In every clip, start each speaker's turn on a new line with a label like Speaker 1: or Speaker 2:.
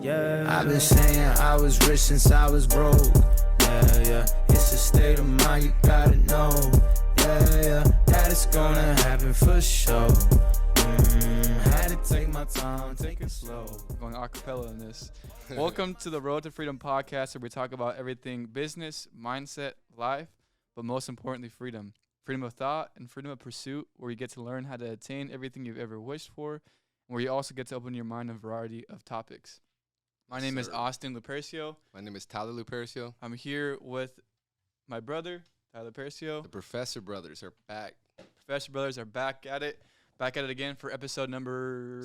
Speaker 1: Yeah, I've been saying I was rich since I was broke. Yeah, it's a state of mind, you gotta know. Yeah, that it's gonna happen for sure. Had to take my time, take it slow.
Speaker 2: Going a cappella in this. Welcome to the Road to Freedom podcast, where we talk about everything business, mindset, life, but most importantly, freedom. Freedom of thought and freedom of pursuit, where you get to learn how to attain everything you've ever wished for, and where you also get to open your mind on a variety of topics. My name is Austin Lupercio.
Speaker 3: My name is Tyler Lupercio.
Speaker 2: I'm here with my brother, Tyler Lupercio.
Speaker 3: The Professor Brothers are back.
Speaker 2: Professor Brothers are back at it again for episode number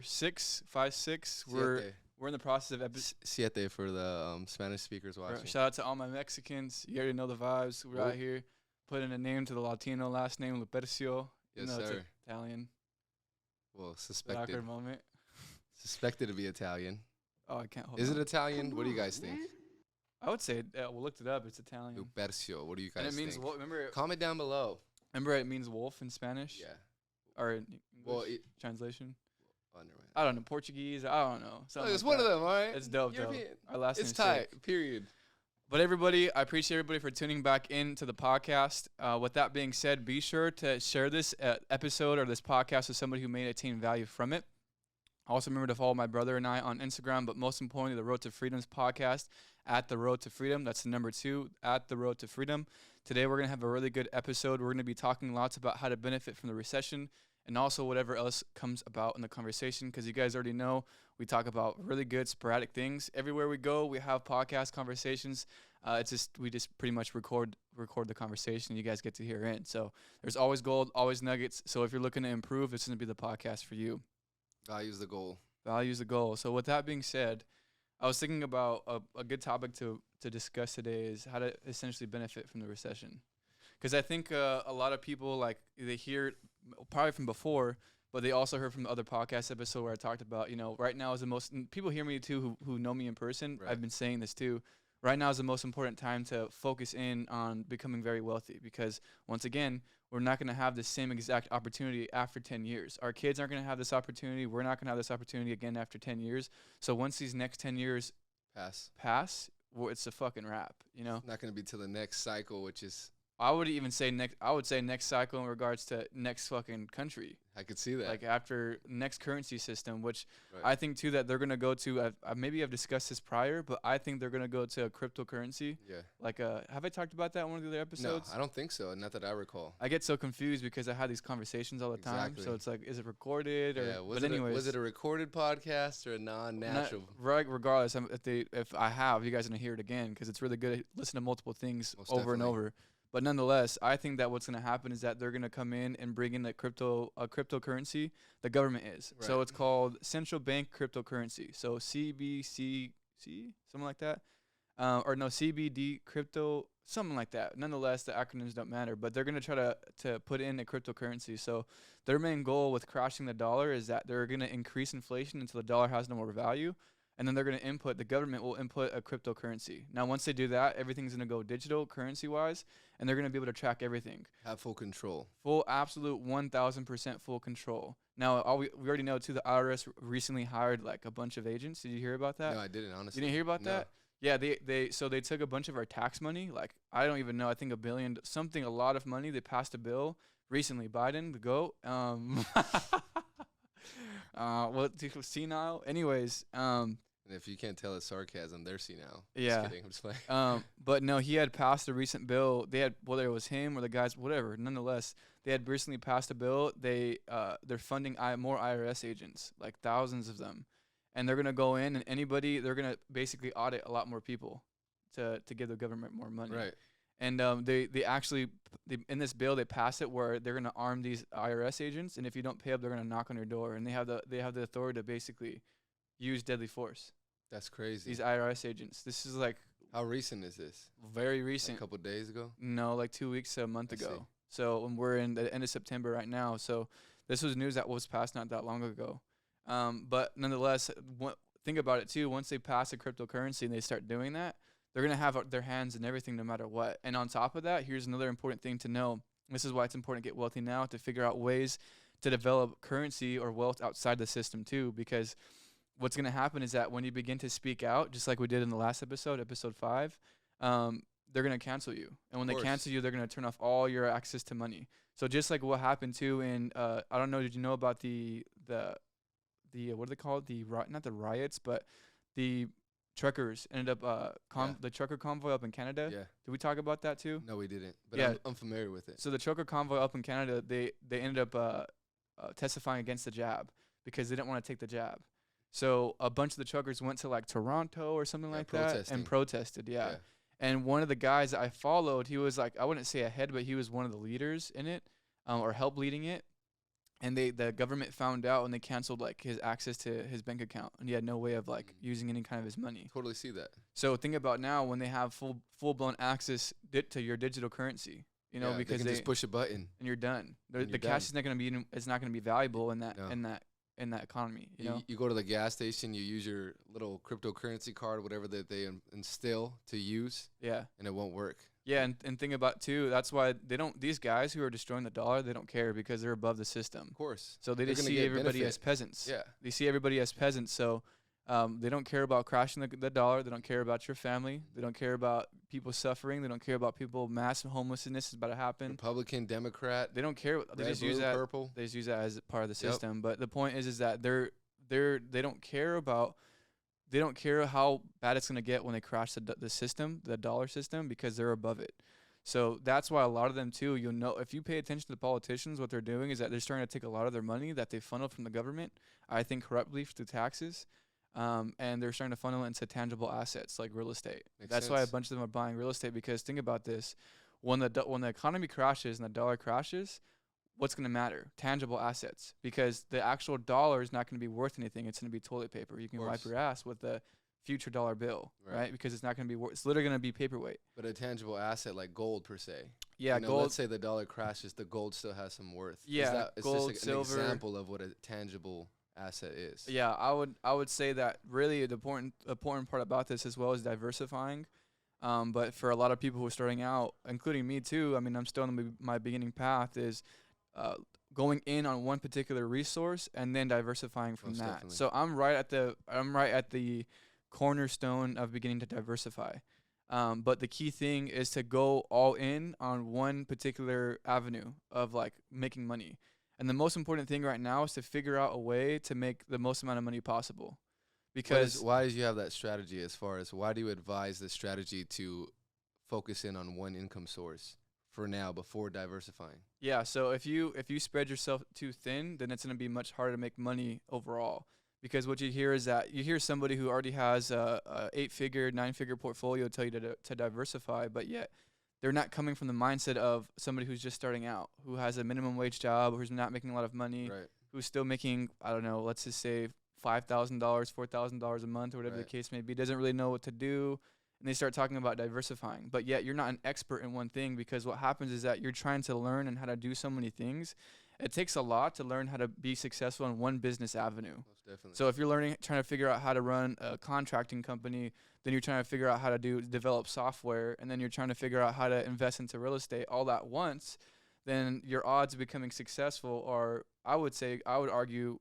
Speaker 2: 6. We're in the process of
Speaker 3: Siete for the Spanish speakers watching.
Speaker 2: Shout out to all my Mexicans. You already know the vibes. We're out here putting a name to the Latino last name, Lupercio.
Speaker 3: Yes,
Speaker 2: sir.
Speaker 3: It's
Speaker 2: Italian.
Speaker 3: Well, suspected.
Speaker 2: Awkward moment.
Speaker 3: Suspected to be Italian.
Speaker 2: Oh, I can't hold
Speaker 3: Is
Speaker 2: on.
Speaker 3: it Italian? What do you guys think?
Speaker 2: I would say, we looked it up. It's Italian.
Speaker 3: Lupercio. What do you guys
Speaker 2: and it means
Speaker 3: think?
Speaker 2: remember?
Speaker 3: Comment down below.
Speaker 2: Remember, it means wolf in Spanish.
Speaker 3: Yeah.
Speaker 2: Or in English
Speaker 3: Well,
Speaker 2: translation.
Speaker 3: Oh, never mind.
Speaker 2: I don't know. Portuguese. I don't know.
Speaker 3: It's one of them, all right?
Speaker 2: It's dope,
Speaker 3: European.
Speaker 2: Our last
Speaker 3: It's
Speaker 2: name's
Speaker 3: tight.
Speaker 2: sick.
Speaker 3: Period.
Speaker 2: But everybody, I appreciate everybody for tuning back into the podcast. With that being said, be sure to share this episode or this podcast with somebody who may attain value from it. Also, remember to follow my brother and I on Instagram, but most importantly, the Road to Freedom's podcast at the Road to Freedom. That's the number 2 at the Road to Freedom. Today, we're going to have a really good episode. We're going to be talking lots about how to benefit from the recession and also whatever else comes about in the conversation, because you guys already know we talk about really good sporadic things. Everywhere we go, we have podcast conversations. We just pretty much record the conversation. You guys get to hear it. So there's always gold, always nuggets. So if you're looking to improve, this is going to be the podcast for you.
Speaker 3: Value's the goal.
Speaker 2: Value's the goal. So with that being said, I was thinking about a good topic to discuss today is how to essentially benefit from the recession. Because I think a lot of people, like, they hear probably from before, but they also heard from the other podcast episode where I talked about, right now is the most, people hear me too who know me in person. Right. I've been saying this too. Right now is the most important time to focus in on becoming very wealthy, because once again, we're not going to have the same exact opportunity after 10 years. Our kids aren't going to have this opportunity. We're not going to have this opportunity again after 10 years. So once these next 10 years pass, well, it's a fucking wrap,
Speaker 3: It's not going to be till the next cycle, which is...
Speaker 2: I would say next cycle in regards to next fucking country.
Speaker 3: I could see that.
Speaker 2: Like after next currency system, which
Speaker 3: right.
Speaker 2: I think too that they're going to go to, maybe I've discussed this prior, but I think they're going to go to a cryptocurrency.
Speaker 3: Yeah.
Speaker 2: Like, have I talked about that in one of the other episodes?
Speaker 3: No, I don't think so. Not that I recall.
Speaker 2: I get so confused because I have these conversations all the time. So it's like, is it recorded?
Speaker 3: Yeah, was it a recorded podcast or a non-natural?
Speaker 2: Regardless, if I have, you guys are going to hear it again because it's really good to listen to multiple things over and over. But nonetheless, I think that what's going to happen is that they're going to come in and bring in a cryptocurrency. The government is. Right. So it's called central bank cryptocurrency. So CBCC, something like that. CBD crypto, something like that. Nonetheless, the acronyms don't matter. But they're going to try to put in a cryptocurrency. So their main goal with crashing the dollar is that they're going to increase inflation until the dollar has no more value. And then the government will input a cryptocurrency. Now, once they do that, everything's going to go digital currency-wise, and they're going to be able to track everything.
Speaker 3: Have full control.
Speaker 2: Full, absolute 1,000% full control. Now, we already know, too, the IRS recently hired, like, a bunch of agents. Did you hear about that?
Speaker 3: No, I didn't, honestly.
Speaker 2: You didn't hear about that? Yeah, they took a bunch of our tax money. Like, I don't even know. I think $1 billion, a lot of money. They passed a bill recently. Biden, the GOAT. Senile. Anyways,
Speaker 3: and if you can't tell it's sarcasm, they're senile.
Speaker 2: Yeah.
Speaker 3: Just kidding. I'm just playing.
Speaker 2: But no, he had passed a recent bill. They had, whether it was him or the guys, whatever. Nonetheless, they had recently passed a bill. They're funding more IRS agents, like thousands of them, and they're gonna go in and they're gonna basically audit a lot more people to give the government more money.
Speaker 3: Right.
Speaker 2: And they actually in this bill they passed it where they're gonna arm these IRS agents, and if you don't pay up, they're gonna knock on your door, and they have the authority to basically use deadly force.
Speaker 3: That's crazy.
Speaker 2: These IRS agents. This is like...
Speaker 3: How recent is this?
Speaker 2: Very recent.
Speaker 3: Like a couple days ago?
Speaker 2: No, like 2 weeks to a month ago.
Speaker 3: See.
Speaker 2: So we're in the end of September right now. So this was news that was passed not that long ago. But nonetheless, think about it too. Once they pass a cryptocurrency and they start doing that, they're going to have their hands in everything no matter what. And on top of that, here's another important thing to know. This is why it's important to get wealthy now, to figure out ways to develop currency or wealth outside the system too, because what's going to happen is that when you begin to speak out, just like we did in the last episode, episode 5, they're going to cancel you. And when they cancel you, they're going to turn off all your access to money. So just like what happened too in, I don't know, did you know about the what are they called? Not the riots, but the truckers ended up, the trucker convoy up in Canada.
Speaker 3: Yeah.
Speaker 2: Did we talk about that too?
Speaker 3: No, we didn't. But
Speaker 2: Yeah.
Speaker 3: I'm familiar with it.
Speaker 2: So the trucker convoy up in Canada, they ended up testifying against the jab because they didn't want to take the jab. So a bunch of the truckers went to like Toronto or something like that and protested. Yeah. And one of the guys that I followed, he was like, I wouldn't say ahead, but he was one of the leaders in it, or helped leading it. And the government found out and they canceled like his access to his bank account, and he had no way of like using any kind of his money.
Speaker 3: Totally see that.
Speaker 2: So think about now when they have full blown access to your digital currency, you know, because
Speaker 3: they can just push a button
Speaker 2: and you're done. The cash is not going to be valuable in that economy. You know,
Speaker 3: you go to the gas station, you use your little cryptocurrency card, whatever that they instill to use.
Speaker 2: Yeah,
Speaker 3: and it won't work.
Speaker 2: Yeah, and think about too, that's why these guys who are destroying the dollar, they don't care because they're above the system.
Speaker 3: Of course.
Speaker 2: So they just see everybody as peasants.
Speaker 3: Yeah.
Speaker 2: They see everybody as peasants. So they don't care about crashing the dollar. They don't care about your family. They don't care about people suffering. They don't care about people, mass homelessness is about to happen.
Speaker 3: Republican, Democrat.
Speaker 2: They don't care. They just use that.
Speaker 3: Purple.
Speaker 2: They just use that as part of the system. But the point is that they don't care about. They don't care how bad it's going to get when they crash the system, the dollar system, because they're above it. So that's why a lot of them, too, you'll know, if you pay attention to the politicians, what they're doing is that they're starting to take a lot of their money that they funnel from the government, I think corruptly through taxes, and they're starting to funnel it into tangible assets like real estate. That's why a bunch of them are buying real estate, because think about this. When the economy crashes and the dollar crashes, what's going to matter? Tangible assets, because the actual dollar is not going to be worth anything. It's going to be toilet paper. You can wipe your ass with the future dollar bill, right? Because it's not going to be worth. It's literally going to be paperweight.
Speaker 3: But a tangible asset like gold per se.
Speaker 2: Yeah, gold.
Speaker 3: Let's say the dollar crashes, the gold still has some worth.
Speaker 2: Yeah, gold,
Speaker 3: just
Speaker 2: silver.
Speaker 3: An example of what a tangible asset is.
Speaker 2: Yeah, I would say that really the important part about this as well is diversifying. But for a lot of people who are starting out, including me too, I mean, I'm still on my beginning path, is going in on one particular resource and then diversifying from that. Definitely. So I'm right at the cornerstone of beginning to diversify. But the key thing is to go all in on one particular avenue of like making money. And the most important thing right now is to figure out a way to make the most amount of money possible. Because
Speaker 3: why did you have that strategy? As far as why do you advise the strategy to focus in on one income source for now before diversifying? Yeah,
Speaker 2: so if you spread yourself too thin, then it's going to be much harder to make money overall. Because what you hear is that you hear somebody who already has a 8-figure, 9-figure portfolio tell you to diversify, but yet they're not coming from the mindset of somebody who's just starting out, who has a minimum wage job, who's not making a lot of money, who's still making, I don't know, let's just say $5,000, $4,000 a month, or whatever the case may be, doesn't really know what to do, and they start talking about diversifying. But yet you're not an expert in one thing, because what happens is that you're trying to learn and how to do so many things. It takes a lot to learn how to be successful in one business avenue.
Speaker 3: Most definitely.
Speaker 2: So if you're trying to figure out how to run a contracting company, then you're trying to figure out how to develop software, and then you're trying to figure out how to invest into real estate all at once, then your odds of becoming successful are, I would argue,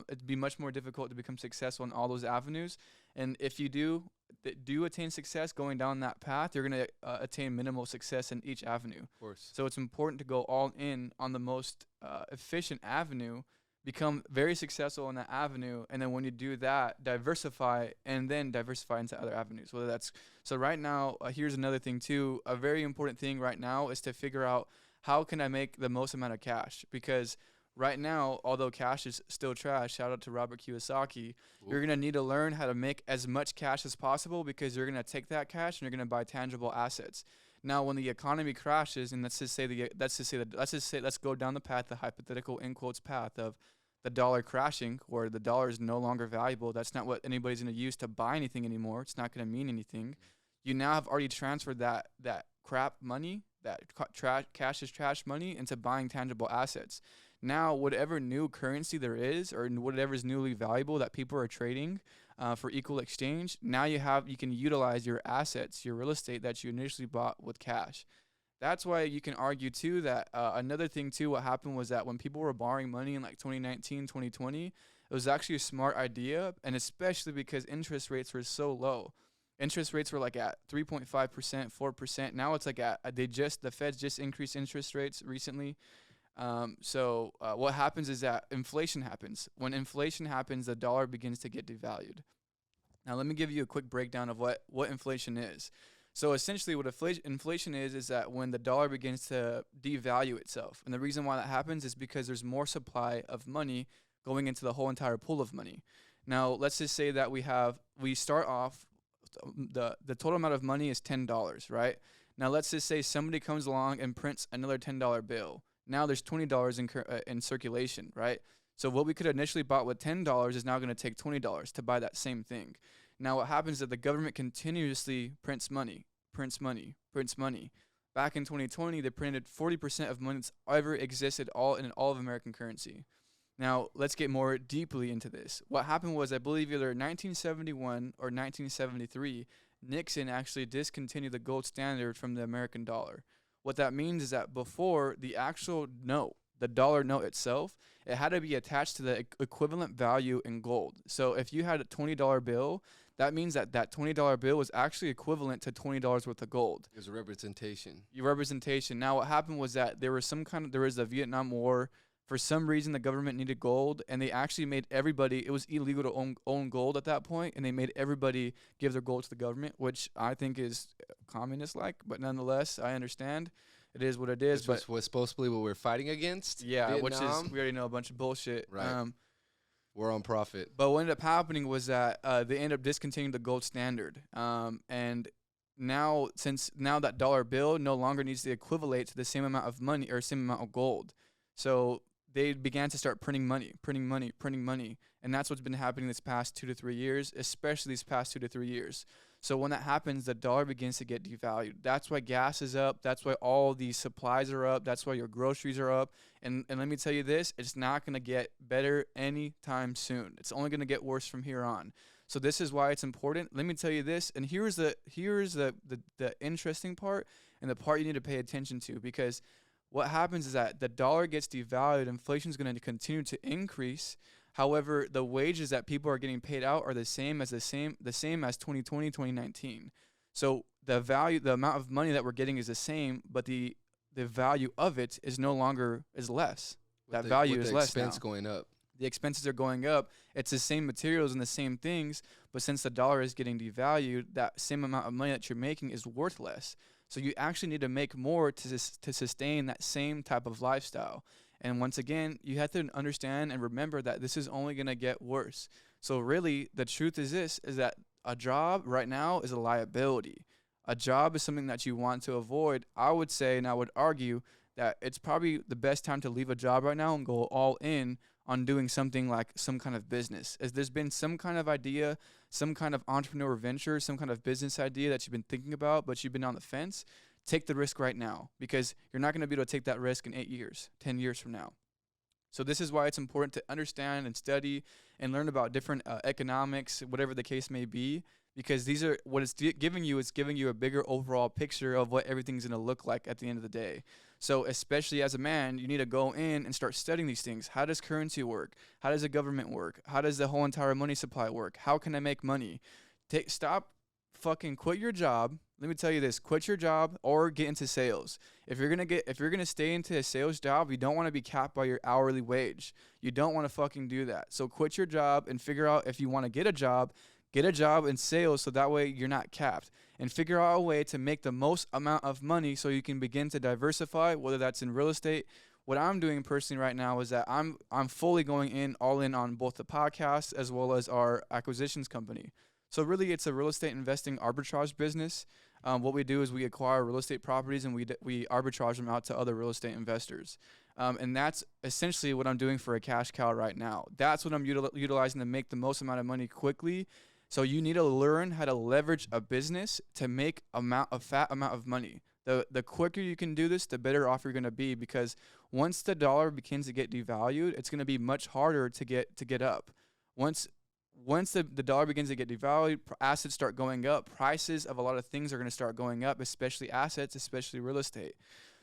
Speaker 2: it'd be much more difficult to become successful in all those avenues. And if you do attain success going down that path, you're going to attain minimal success in each avenue. Of
Speaker 3: course.
Speaker 2: So it's important to go all in on the most efficient avenue, become very successful in that avenue, and then when you do that, diversify, and then diversify into other avenues. So right now, here's another thing too. A very important thing right now is to figure out, how can I make the most amount of cash? Because right now, although cash is still trash, shout out to Robert Kiyosaki, you're going to need to learn how to make as much cash as possible, because you're going to take that cash and you're going to buy tangible assets. Now, when the economy crashes, and let's go down the path, the hypothetical in quotes path of the dollar crashing, where the dollar is no longer valuable. That's not what anybody's going to use to buy anything anymore. It's not going to mean anything. You now have already transferred that crap money, that cash is trash money, into buying tangible assets. Now, whatever new currency there is, or whatever is newly valuable that people are trading for equal exchange, now you can utilize your assets, your real estate that you initially bought with cash. That's why you can argue too that another thing too, what happened was that when people were borrowing money in like 2019, 2020, It was actually a smart idea, and especially because interest rates were so low. Interest rates were like at 3.5%, 4%. Now it's like the Feds just increased interest rates recently. So what happens is that inflation happens. When inflation happens, the dollar begins to get devalued. Now, let me give you a quick breakdown of what inflation is. So essentially what inflation is that when the dollar begins to devalue itself. And the reason why that happens is because there's more supply of money going into the whole entire pool of money. Now, let's just say that we start off, the total amount of money is $10, right? Now, let's just say somebody comes along and prints another $10 bill. Now there's $20 in circulation, right? So what we could initially bought with $10 is now going to take $20 to buy that same thing. Now what happens is that the government continuously prints money. Back in 2020, they printed 40% of money that's ever existed in all of American currency. Now let's get more deeply into this. What happened was, I believe either 1971 or 1973, Nixon actually discontinued the gold standard from the American dollar. What that means is that before, the actual note, the dollar note itself, it had to be attached to the equivalent value in gold. So if you had a $20 bill, that means that $20 bill was actually equivalent to $20 worth of gold.
Speaker 3: There's a representation.
Speaker 2: Your representation. Now what happened was that there was the Vietnam War. For some reason, the government needed gold, and they actually made everybody, it was illegal to own gold at that point, and they made everybody give their gold to the government, which I think is communist-like, but nonetheless, I understand. It is what it is.
Speaker 3: Which was supposedly what we're fighting against.
Speaker 2: Yeah,
Speaker 3: Vietnam.
Speaker 2: which is, we already know, a bunch of bullshit.
Speaker 3: Right. We're on profit.
Speaker 2: But what ended up happening was that they ended up discontinuing the gold standard. And now that dollar bill no longer needs to equivalent to the same amount of money or same amount of gold. So they began to start printing money. And that's what's been happening this past 2 to 3 years, especially these past 2 to 3 years. So when that happens, the dollar begins to get devalued. That's why gas is up. That's why all these supplies are up. That's why your groceries are up. And let me tell you this, it's not going to get better anytime soon. It's only going to get worse from here on. So this is why it's important. Let me tell you this, and here's the interesting part, and the part you need to pay attention to, because what happens is that the dollar gets devalued, inflation is going to continue to increase. However, the wages that people are getting paid out are the same as 2020, 2019. So the amount of money that we're getting is the same, but the value of it is less. That value is less now.
Speaker 3: The expense going up.
Speaker 2: The expenses are going up. It's the same materials and the same things, but since the dollar is getting devalued, that same amount of money that you're making is worth less. So you actually need to make more to sustain that same type of lifestyle. And once again, you have to understand and remember that this is only going to get worse. So really, the truth is that a job right now is a liability. A job is something that you want to avoid. I would say, and I would argue, that it's probably the best time to leave a job right now and go all in on doing something like some kind of business. As there's been some kind of idea, some kind of entrepreneur venture, some kind of business idea that you've been thinking about, but you've been on the fence, take the risk right now, because you're not going to be able to take that risk in 8 years, 10 years from now. So this is why it's important to understand and study and learn about different economics, whatever the case may be, because these are what it's giving you. It's giving you a bigger overall picture of what everything's going to look like at the end of the day. So especially as a man, you need to go in and start studying these things. How does currency work? How does the government work? How does the whole entire money supply work? How can I make money? Quit your job. Let me tell you this, quit your job or get into sales. If you're going to stay into a sales job, you don't want to be capped by your hourly wage. You don't want to fucking do that. So quit your job and figure out if you want to get a job in sales, so that way you're not capped, and figure out a way to make the most amount of money so you can begin to diversify, whether that's in real estate. What I'm doing personally right now is that I'm fully going all in on both the podcast as well as our acquisitions company. So really, it's a real estate investing arbitrage business. What we do is we acquire real estate properties and we arbitrage them out to other real estate investors. And that's essentially what I'm doing for a cash cow right now. That's what I'm utilizing to make the most amount of money quickly. So you need to learn how to leverage a business to make a fat amount of money. The quicker you can do this, the better off you're going to be, because once the dollar begins to get devalued, it's going to be much harder to get up. Once the dollar begins to get devalued, assets start going up. Prices of a lot of things are going to start going up, especially assets, especially real estate.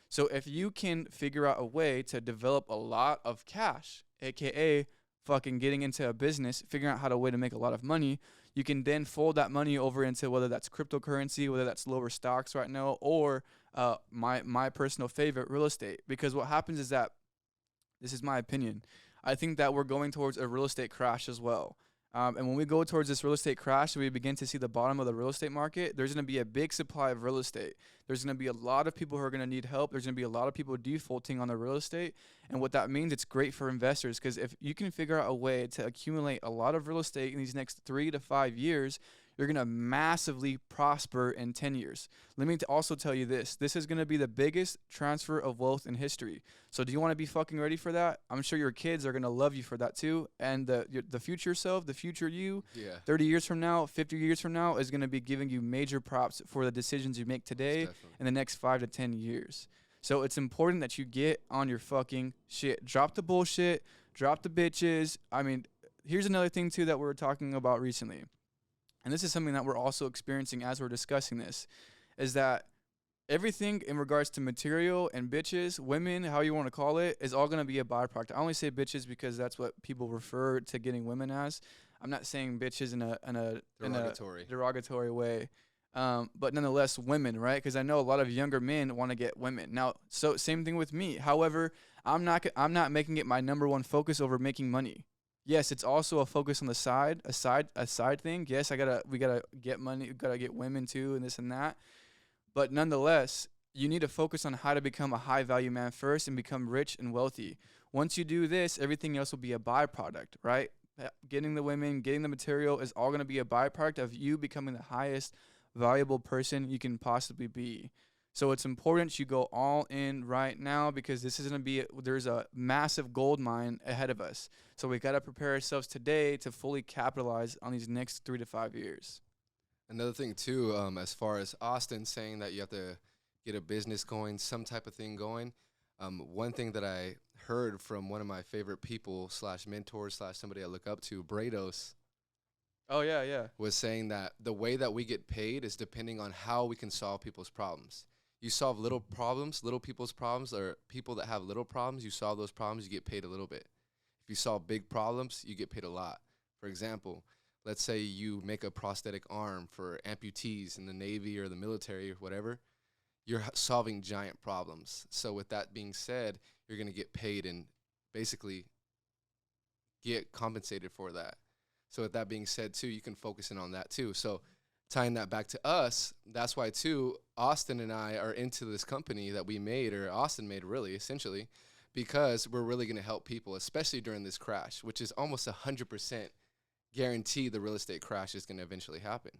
Speaker 2: So if you can figure out a way to develop a lot of cash, aka fucking getting into a business, figuring out how to way to make a lot of money, you can then fold that money over into whether that's cryptocurrency, whether that's lower stocks right now, or my personal favorite, real estate. Because what happens is that, this is my opinion, I think that we're going towards a real estate crash as well. And when we go towards this real estate crash, we begin to see the bottom of the real estate market. There's going to be a big supply of real estate. There's going to be a lot of people who are going to need help. There's going to be a lot of people defaulting on the real estate. And what that means, it's great for investors, because if you can figure out a way to accumulate a lot of real estate in these next 3 to 5 years, you're going to massively prosper in 10 years. Let me also tell you this. This is going to be the biggest transfer of wealth in history. So do you want to be fucking ready for that? I'm sure your kids are going to love you for that too. And the future self, the future you, 30 years from now, 50 years from now, is going to be giving you major props for the decisions you make today in the next 5 to 10 years. So it's important that you get on your fucking shit. Drop the bullshit. Drop the bitches. I mean, here's another thing too that we were talking about recently. And this is something that we're also experiencing as we're discussing this, is that everything in regards to material and bitches, women, how you want to call it, is all going to be a byproduct. I only say bitches because that's what people refer to getting women as. I'm not saying bitches in a derogatory way. But nonetheless, women, right? Because I know a lot of younger men want to get women. Now, so same thing with me. However, I'm not making it my number one focus over making money. Yes, it's also a focus on the side, a side thing. Yes, we gotta get money, we gotta get women too, and this and that. But nonetheless, you need to focus on how to become a high value man first and become rich and wealthy. Once you do this, everything else will be a byproduct, right? Getting the women, getting the material is all gonna be a byproduct of you becoming the highest valuable person you can possibly be. So it's important you go all in right now, because this is going to be, there's a massive gold mine ahead of us. So we got to prepare ourselves today to fully capitalize on these next 3 to 5 years.
Speaker 3: Another thing too, as far as Austin saying that you have to get a business going, some type of thing going. One thing that I heard from one of my favorite people / mentors / somebody I look up to, Brados.
Speaker 2: Oh yeah.
Speaker 3: Was saying that the way that we get paid is depending on how we can solve people's problems. You solve little people's problems, or people that have little problems, you solve those problems, you get paid a little bit. If you solve big problems, you get paid a lot. For example, let's say you make a prosthetic arm for amputees in the Navy or the military or whatever. You're solving giant problems. So with that being said, you're going to get paid and basically get compensated for that. So with that being said, too, you can focus in on that, too. So tying that back to us, that's why, too, Austin and I are into this company that we made, or Austin made, really, essentially, because we're really going to help people, especially during this crash, which is almost 100% guaranteed the real estate crash is going to eventually happen.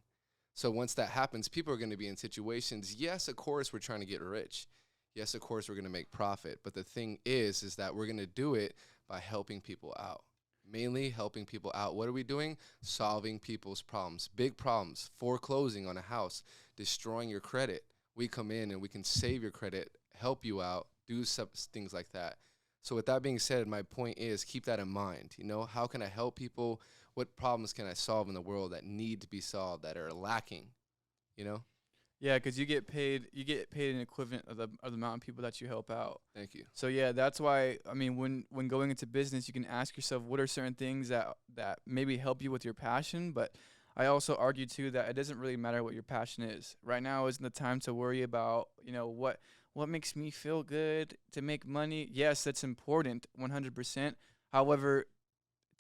Speaker 3: So once that happens, people are going to be in situations, yes, of course, we're trying to get rich. Yes, of course, we're going to make profit. But the thing is that we're going to do it by helping people out. Mainly helping people out. What are we doing? Solving people's problems. Big problems. Foreclosing on a house. Destroying your credit. We come in and we can save your credit, help you out, do some things like that. So with that being said, my point is keep that in mind. You know, how can I help people? What problems can I solve in the world that need to be solved, that are lacking? You know?
Speaker 2: Yeah, because you get paid an equivalent of the amount of people that you help out.
Speaker 3: Thank you.
Speaker 2: So yeah, that's why, I mean, when going into business, you can ask yourself, what are certain things that maybe help you with your passion? But I also argue too that it doesn't really matter what your passion is. Right now isn't the time to worry about, you know, what makes me feel good to make money. Yes, that's important, 100%. However,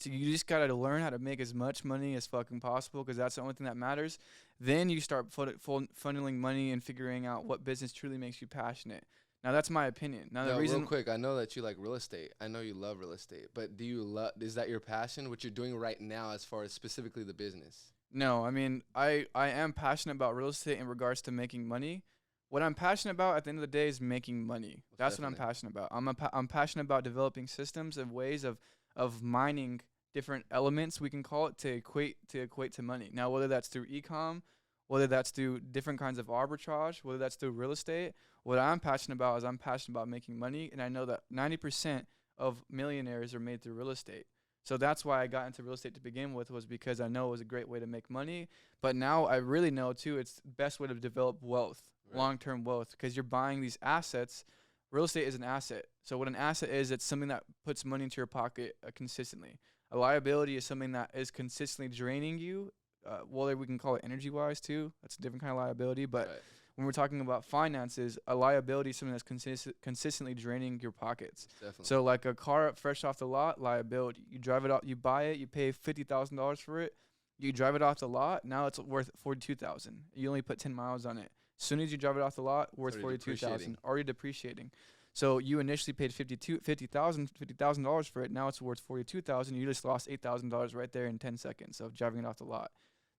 Speaker 2: you just got to learn how to make as much money as fucking possible, because that's the only thing that matters. Then you start funneling money and figuring out what business truly makes you passionate. Now, that's my opinion. Now, the reason,
Speaker 3: real quick, I know that you like real estate. I know you love real estate. But is that your passion, what you're doing right now as far as specifically the business?
Speaker 2: No, I mean, I am passionate about real estate in regards to making money. What I'm passionate about at the end of the day is making money. That's what I'm passionate about. I'm passionate about developing systems and ways of mining different elements, we can call it, to equate to money. Now, whether that's through e-com, whether that's through different kinds of arbitrage, whether that's through real estate, what I'm passionate about is I'm passionate about making money, and I know that 90% of millionaires are made through real estate. So that's why I got into real estate to begin with, was because I know it was a great way to make money. But now I really know, too, it's the best way to develop wealth, long-term wealth, because you're buying these assets. Real estate is an asset. So what an asset is, it's something that puts money into your pocket consistently. A liability is something that is consistently draining you. Whether we can call it energy-wise too. That's a different kind of liability. But when we're talking about finances, a liability is something that's consistently draining your pockets.
Speaker 3: Definitely.
Speaker 2: So like a car fresh off the lot, liability. You drive it out, you buy it, you pay $50,000 for it. You drive it off the lot, now it's worth $42,000. You only put 10 miles on it. As soon as you drive it off the lot, worth $42,000, already depreciating. So you initially paid $50,000 for it. Now it's worth $42,000. You just lost $8,000 right there in 10 seconds of driving it off the lot.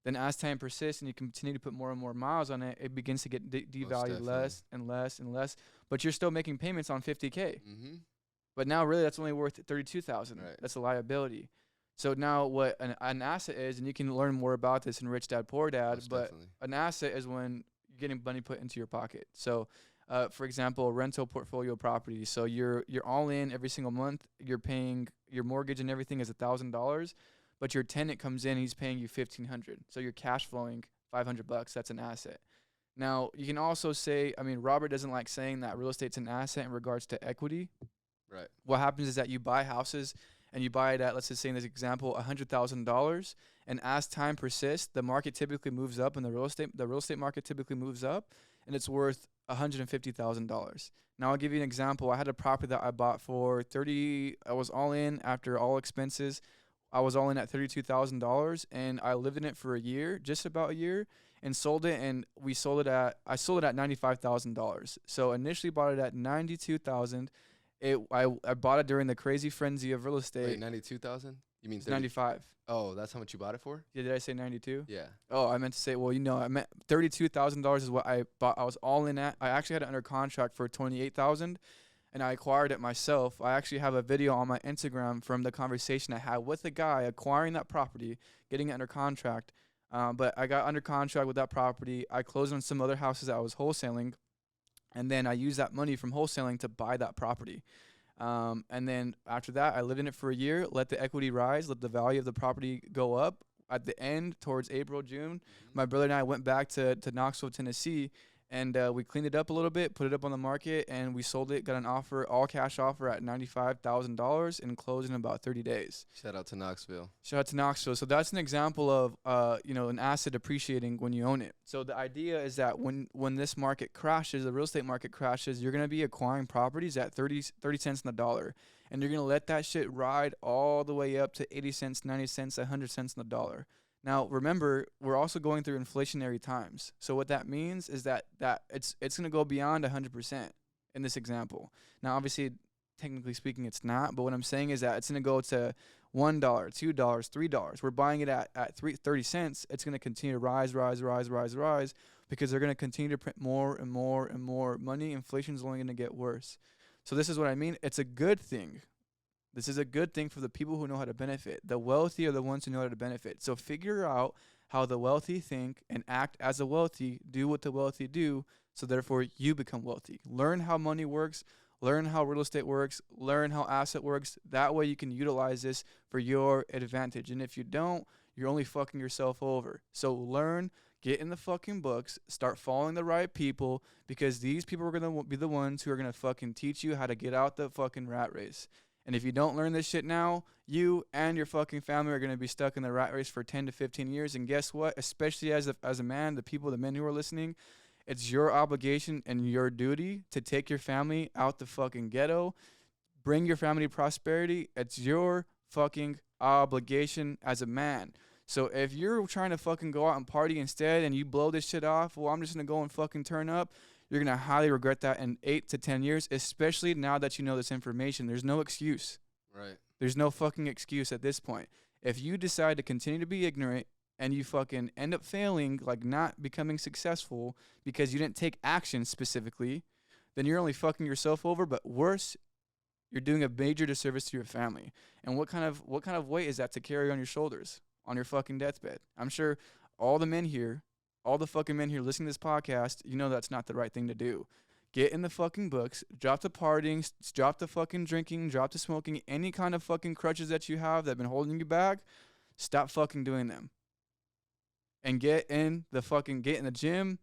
Speaker 2: Then as time persists and you continue to put more and more miles on it, it begins to get devalued less and less and less. But you're still making payments on $50K.
Speaker 3: Mm-hmm.
Speaker 2: But now really that's only worth $32,000.
Speaker 3: Right.
Speaker 2: That's a liability. So now what an asset is, and you can learn more about this in Rich Dad Poor Dad,
Speaker 3: Most
Speaker 2: but
Speaker 3: definitely.
Speaker 2: an asset is when you're getting money put into your pocket. So for example, rental portfolio property. So you're all in every single month. You're paying your mortgage and everything is $1,000, but your tenant comes in, he's paying you $1,500. So you're cash flowing $500. That's an asset. Now you can also say, I mean, Robert doesn't like saying that real estate's an asset in regards to equity.
Speaker 3: Right.
Speaker 2: What happens is that you buy houses and you buy it at, let's just say in this example, $100,000, and as time persists, the market typically moves up, and the real estate market typically moves up, and it's worth $150,000. Now I'll give you an example. I had a property that I bought for I was all in after all expenses. I was all in at $32,000, and I lived in it for a year, just about a year, and sold it. And I sold it at $95,000. So initially bought it at $92,000. I bought it during the crazy frenzy of real estate.
Speaker 3: Wait, 92,000? You mean
Speaker 2: 95?
Speaker 3: Oh, that's how much you bought it for?
Speaker 2: Yeah, did I say 92?
Speaker 3: Yeah.
Speaker 2: Oh, I meant to say, well, I meant $32,000 is what I bought. I was all in at. I actually had it under contract for $28,000, and I acquired it myself. I actually have a video on my Instagram from the conversation I had with the guy acquiring that property, getting it under contract. But I got under contract with that property. I closed on some other houses that I was wholesaling, and then I used that money from wholesaling to buy that property. And then after that, I lived in it for a year, let the equity rise, let the value of the property go up. At the end, towards April, June, my brother and I went back to Knoxville, Tennessee, and we cleaned it up a little bit, put it up on the market, and we sold it, got an offer, all cash offer at $95,000 and closed in about 30 days.
Speaker 3: Shout out to Knoxville.
Speaker 2: Shout out to Knoxville. So that's an example of, an asset appreciating when you own it. So the idea is that when this market crashes, the real estate market crashes, you're going to be acquiring properties at 30 cents on the dollar. And you're going to let that shit ride all the way up to 80 cents, 90 cents, 100 cents on the dollar. Now, remember, we're also going through inflationary times. So what that means is that it's going to go beyond 100% in this example. Now, obviously, technically speaking, it's not. But what I'm saying is that it's going to go to $1, $2, $3. We're buying it at 30 cents. It's going to continue to rise because they're going to continue to print more and more and more money. Inflation's only going to get worse. So this is what I mean. It's a good thing. This is a good thing for the people who know how to benefit. The wealthy are the ones who know how to benefit. So figure out how the wealthy think and act as the wealthy, do what the wealthy do, so therefore you become wealthy. Learn how money works, learn how real estate works, learn how asset works. That way you can utilize this for your advantage. And if you don't, you're only fucking yourself over. So learn, get in the fucking books, start following the right people, because these people are going to be the ones who are going to fucking teach you how to get out the fucking rat race. And if you don't learn this shit now, you and your fucking family are going to be stuck in the rat race for 10 to 15 years. And guess what? Especially as a man, the men who are listening, it's your obligation and your duty to take your family out the fucking ghetto, bring your family prosperity. It's your fucking obligation as a man. So if you're trying to fucking go out and party instead and you blow this shit off, well, I'm just going to go and fucking turn up. You're going to highly regret that in 8 to 10 years, especially now that you know this information. There's no excuse.
Speaker 3: Right.
Speaker 2: There's no fucking excuse at this point. If you decide to continue to be ignorant and you fucking end up failing, like not becoming successful because you didn't take action specifically, then you're only fucking yourself over, but worse, you're doing a major disservice to your family. And what kind of weight is that to carry on your shoulders on your fucking deathbed? I'm sure all the fucking men here listening to this podcast, you know that's not the right thing to do. Get in the fucking books, drop the partying, drop the fucking drinking, drop the smoking, any kind of fucking crutches that you have that have been holding you back, stop fucking doing them. And get in the gym,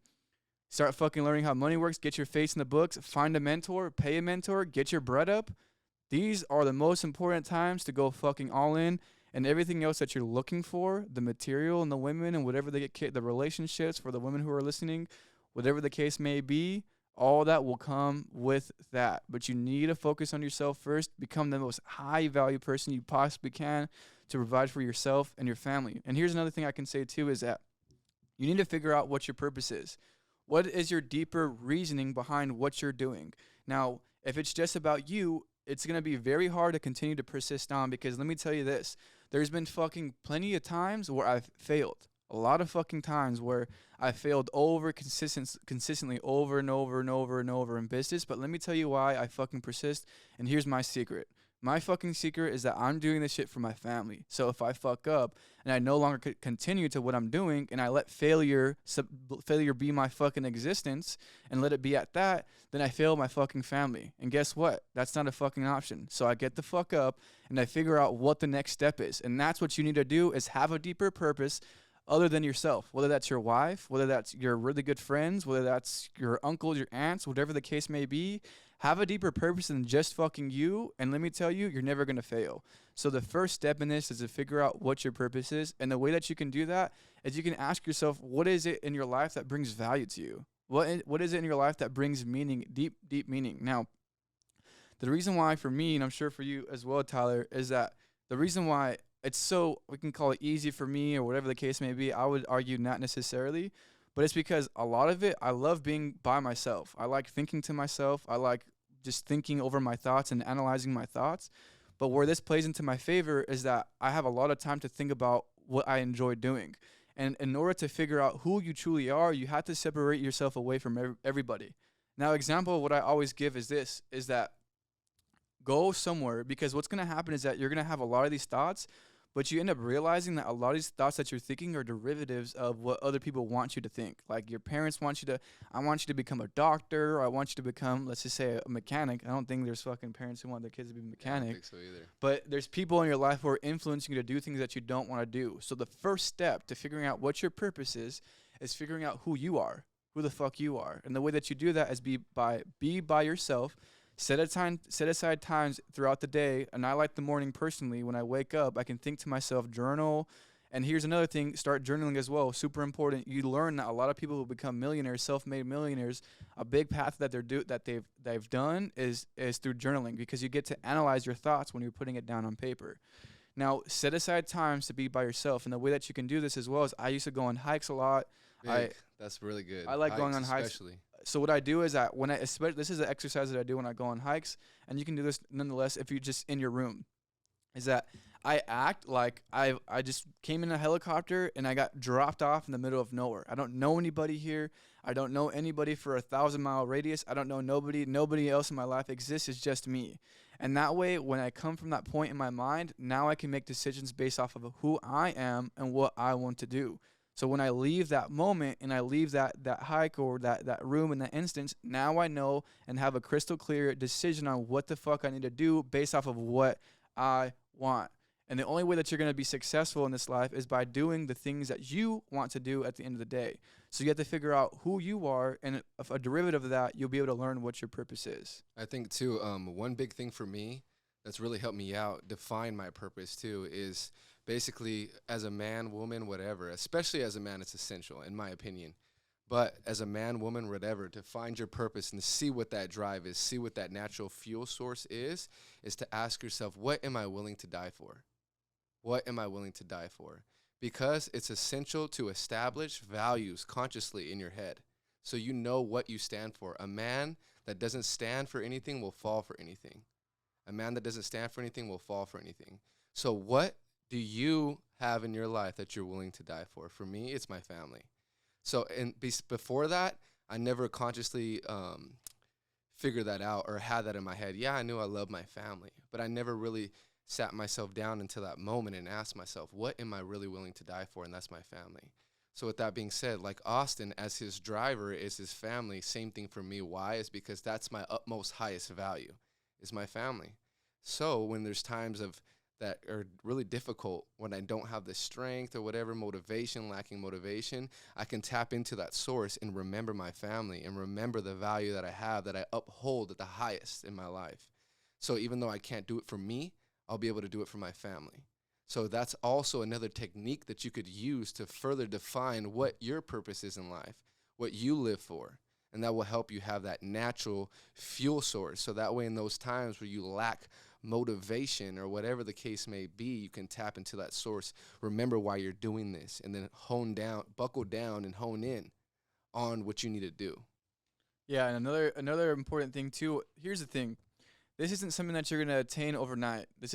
Speaker 2: start fucking learning how money works, get your face in the books, find a mentor, pay a mentor, get your bread up. These are the most important times to go fucking all in And everything else that you're looking for, the material and the women and whatever they get, the relationships for the women who are listening, whatever the case may be, all that will come with that. But you need to focus on yourself first, become the most high value person you possibly can to provide for yourself and your family. And here's another thing I can say too is that you need to figure out what your purpose is. What is your deeper reasoning behind what you're doing? Now, if it's just about you, it's going to be very hard to continue to persist on, because let me tell you this. There's been fucking plenty of times where I've failed. A lot of fucking times where I failed consistently over and over and over and over in business. But let me tell you why I fucking persist. And here's my secret. My fucking secret is that I'm doing this shit for my family. So if I fuck up and I no longer continue to what I'm doing, and I let failure be my fucking existence and let it be at that, then I fail my fucking family. And guess what? That's not a fucking option. So I get the fuck up and I figure out what the next step is. And that's what you need to do, is have a deeper purpose other than yourself, whether that's your wife, whether that's your really good friends, whether that's your uncles, your aunts, whatever the case may be. Have a deeper purpose than just fucking you, and let me tell you, you're never going to fail. So the first step in this is to figure out what your purpose is, and the way that you can do that is you can ask yourself, what is it in your life that brings value to you? What is it in your life that brings meaning, deep meaning? Now, the reason why for me, and I'm sure for you as well, Tyler, is that the reason why it's so, we can call it easy for me or whatever the case may be, I would argue not necessarily, but it's because a lot of it, I love being by myself. I like thinking to myself. I like just thinking over my thoughts and analyzing my thoughts. But where this plays into my favor is that I have a lot of time to think about what I enjoy doing. And in order to figure out who you truly are, you have to separate yourself away from everybody. Now, example of what I always give is this, is that go somewhere, because what's going to happen is that you're going to have a lot of these thoughts, but you end up realizing that a lot of these thoughts that you're thinking are derivatives of what other people want you to think. Like your parents want you to, I want you to become a doctor, or I want you to become, let's just say, a mechanic. I don't think there's fucking parents who want their kids to be a mechanic.
Speaker 3: I don't think so either. But
Speaker 2: there's people in your life who are influencing you to do things that you don't want to do. So the first step to figuring out what your purpose is figuring out who you are, who the fuck you are. And the way that you do that is be by yourself. Set aside times throughout the day, and I like the morning personally. When I wake up, I can think to myself, journal. And here's another thing, start journaling as well. Super important. You learn that a lot of people who become millionaires, self-made millionaires, a big path that they've done is through journaling, because you get to analyze your thoughts when you're putting it down on paper. Now, set aside times to be by yourself, and the way that you can do this as well is I used to go on hikes a lot.
Speaker 3: That's really good.
Speaker 2: I like going on hikes. Especially. So what I do is that this is an exercise that I do when I go on hikes, and you can do this nonetheless if you're just in your room, is that I act like I just came in a helicopter and I got dropped off in the middle of nowhere. I don't know anybody here. I don't know anybody for a 1,000-mile radius. I don't know nobody else in my life exists. It's just me. And that way, when I come from that point in my mind, now I can make decisions based off of who I am and what I want to do. So when I leave that moment and I leave that hike or that room in that instance, now I know and have a crystal clear decision on what the fuck I need to do based off of what I want. And the only way that you're going to be successful in this life is by doing the things that you want to do at the end of the day. So you have to figure out who you are, and a derivative of that, you'll be able to learn what your purpose is.
Speaker 3: I think, too, one big thing for me that's really helped me out, define my purpose, too, is basically as a man, woman, whatever, especially as a man, it's essential, in my opinion. But as a man, woman, whatever, to find your purpose and to see what that drive is, see what that natural fuel source is to ask yourself, what am I willing to die for? What am I willing to die for? Because it's essential to establish values consciously in your head, so you know what you stand for. A man that doesn't stand for anything will fall for anything. A man that doesn't stand for anything will fall for anything. So what do you have in your life that you're willing to die for? For me, it's my family. So before that, I never consciously figured that out or had that in my head. Yeah, I knew I loved my family, but I never really sat myself down until that moment and asked myself, what am I really willing to die for? And that's my family. So with that being said, like Austin, as his driver is his family. Same thing for me. Why? Is because that's my utmost highest value, is my family. So when there's times of that are really difficult, when I don't have the strength or whatever, lacking motivation, I can tap into that source and remember my family and remember the value that I have, that I uphold at the highest in my life. So even though I can't do it for me, I'll be able to do it for my family. So that's also another technique that you could use to further define what your purpose is in life, what you live for. And that will help you have that natural fuel source. So that way in those times where you lack motivation or whatever the case may be, you can tap into that source, remember why you're doing this, and then buckle down and hone in on what you need to do.
Speaker 2: Yeah, and another important thing too. Here's the thing: this isn't something that you're gonna attain overnight. This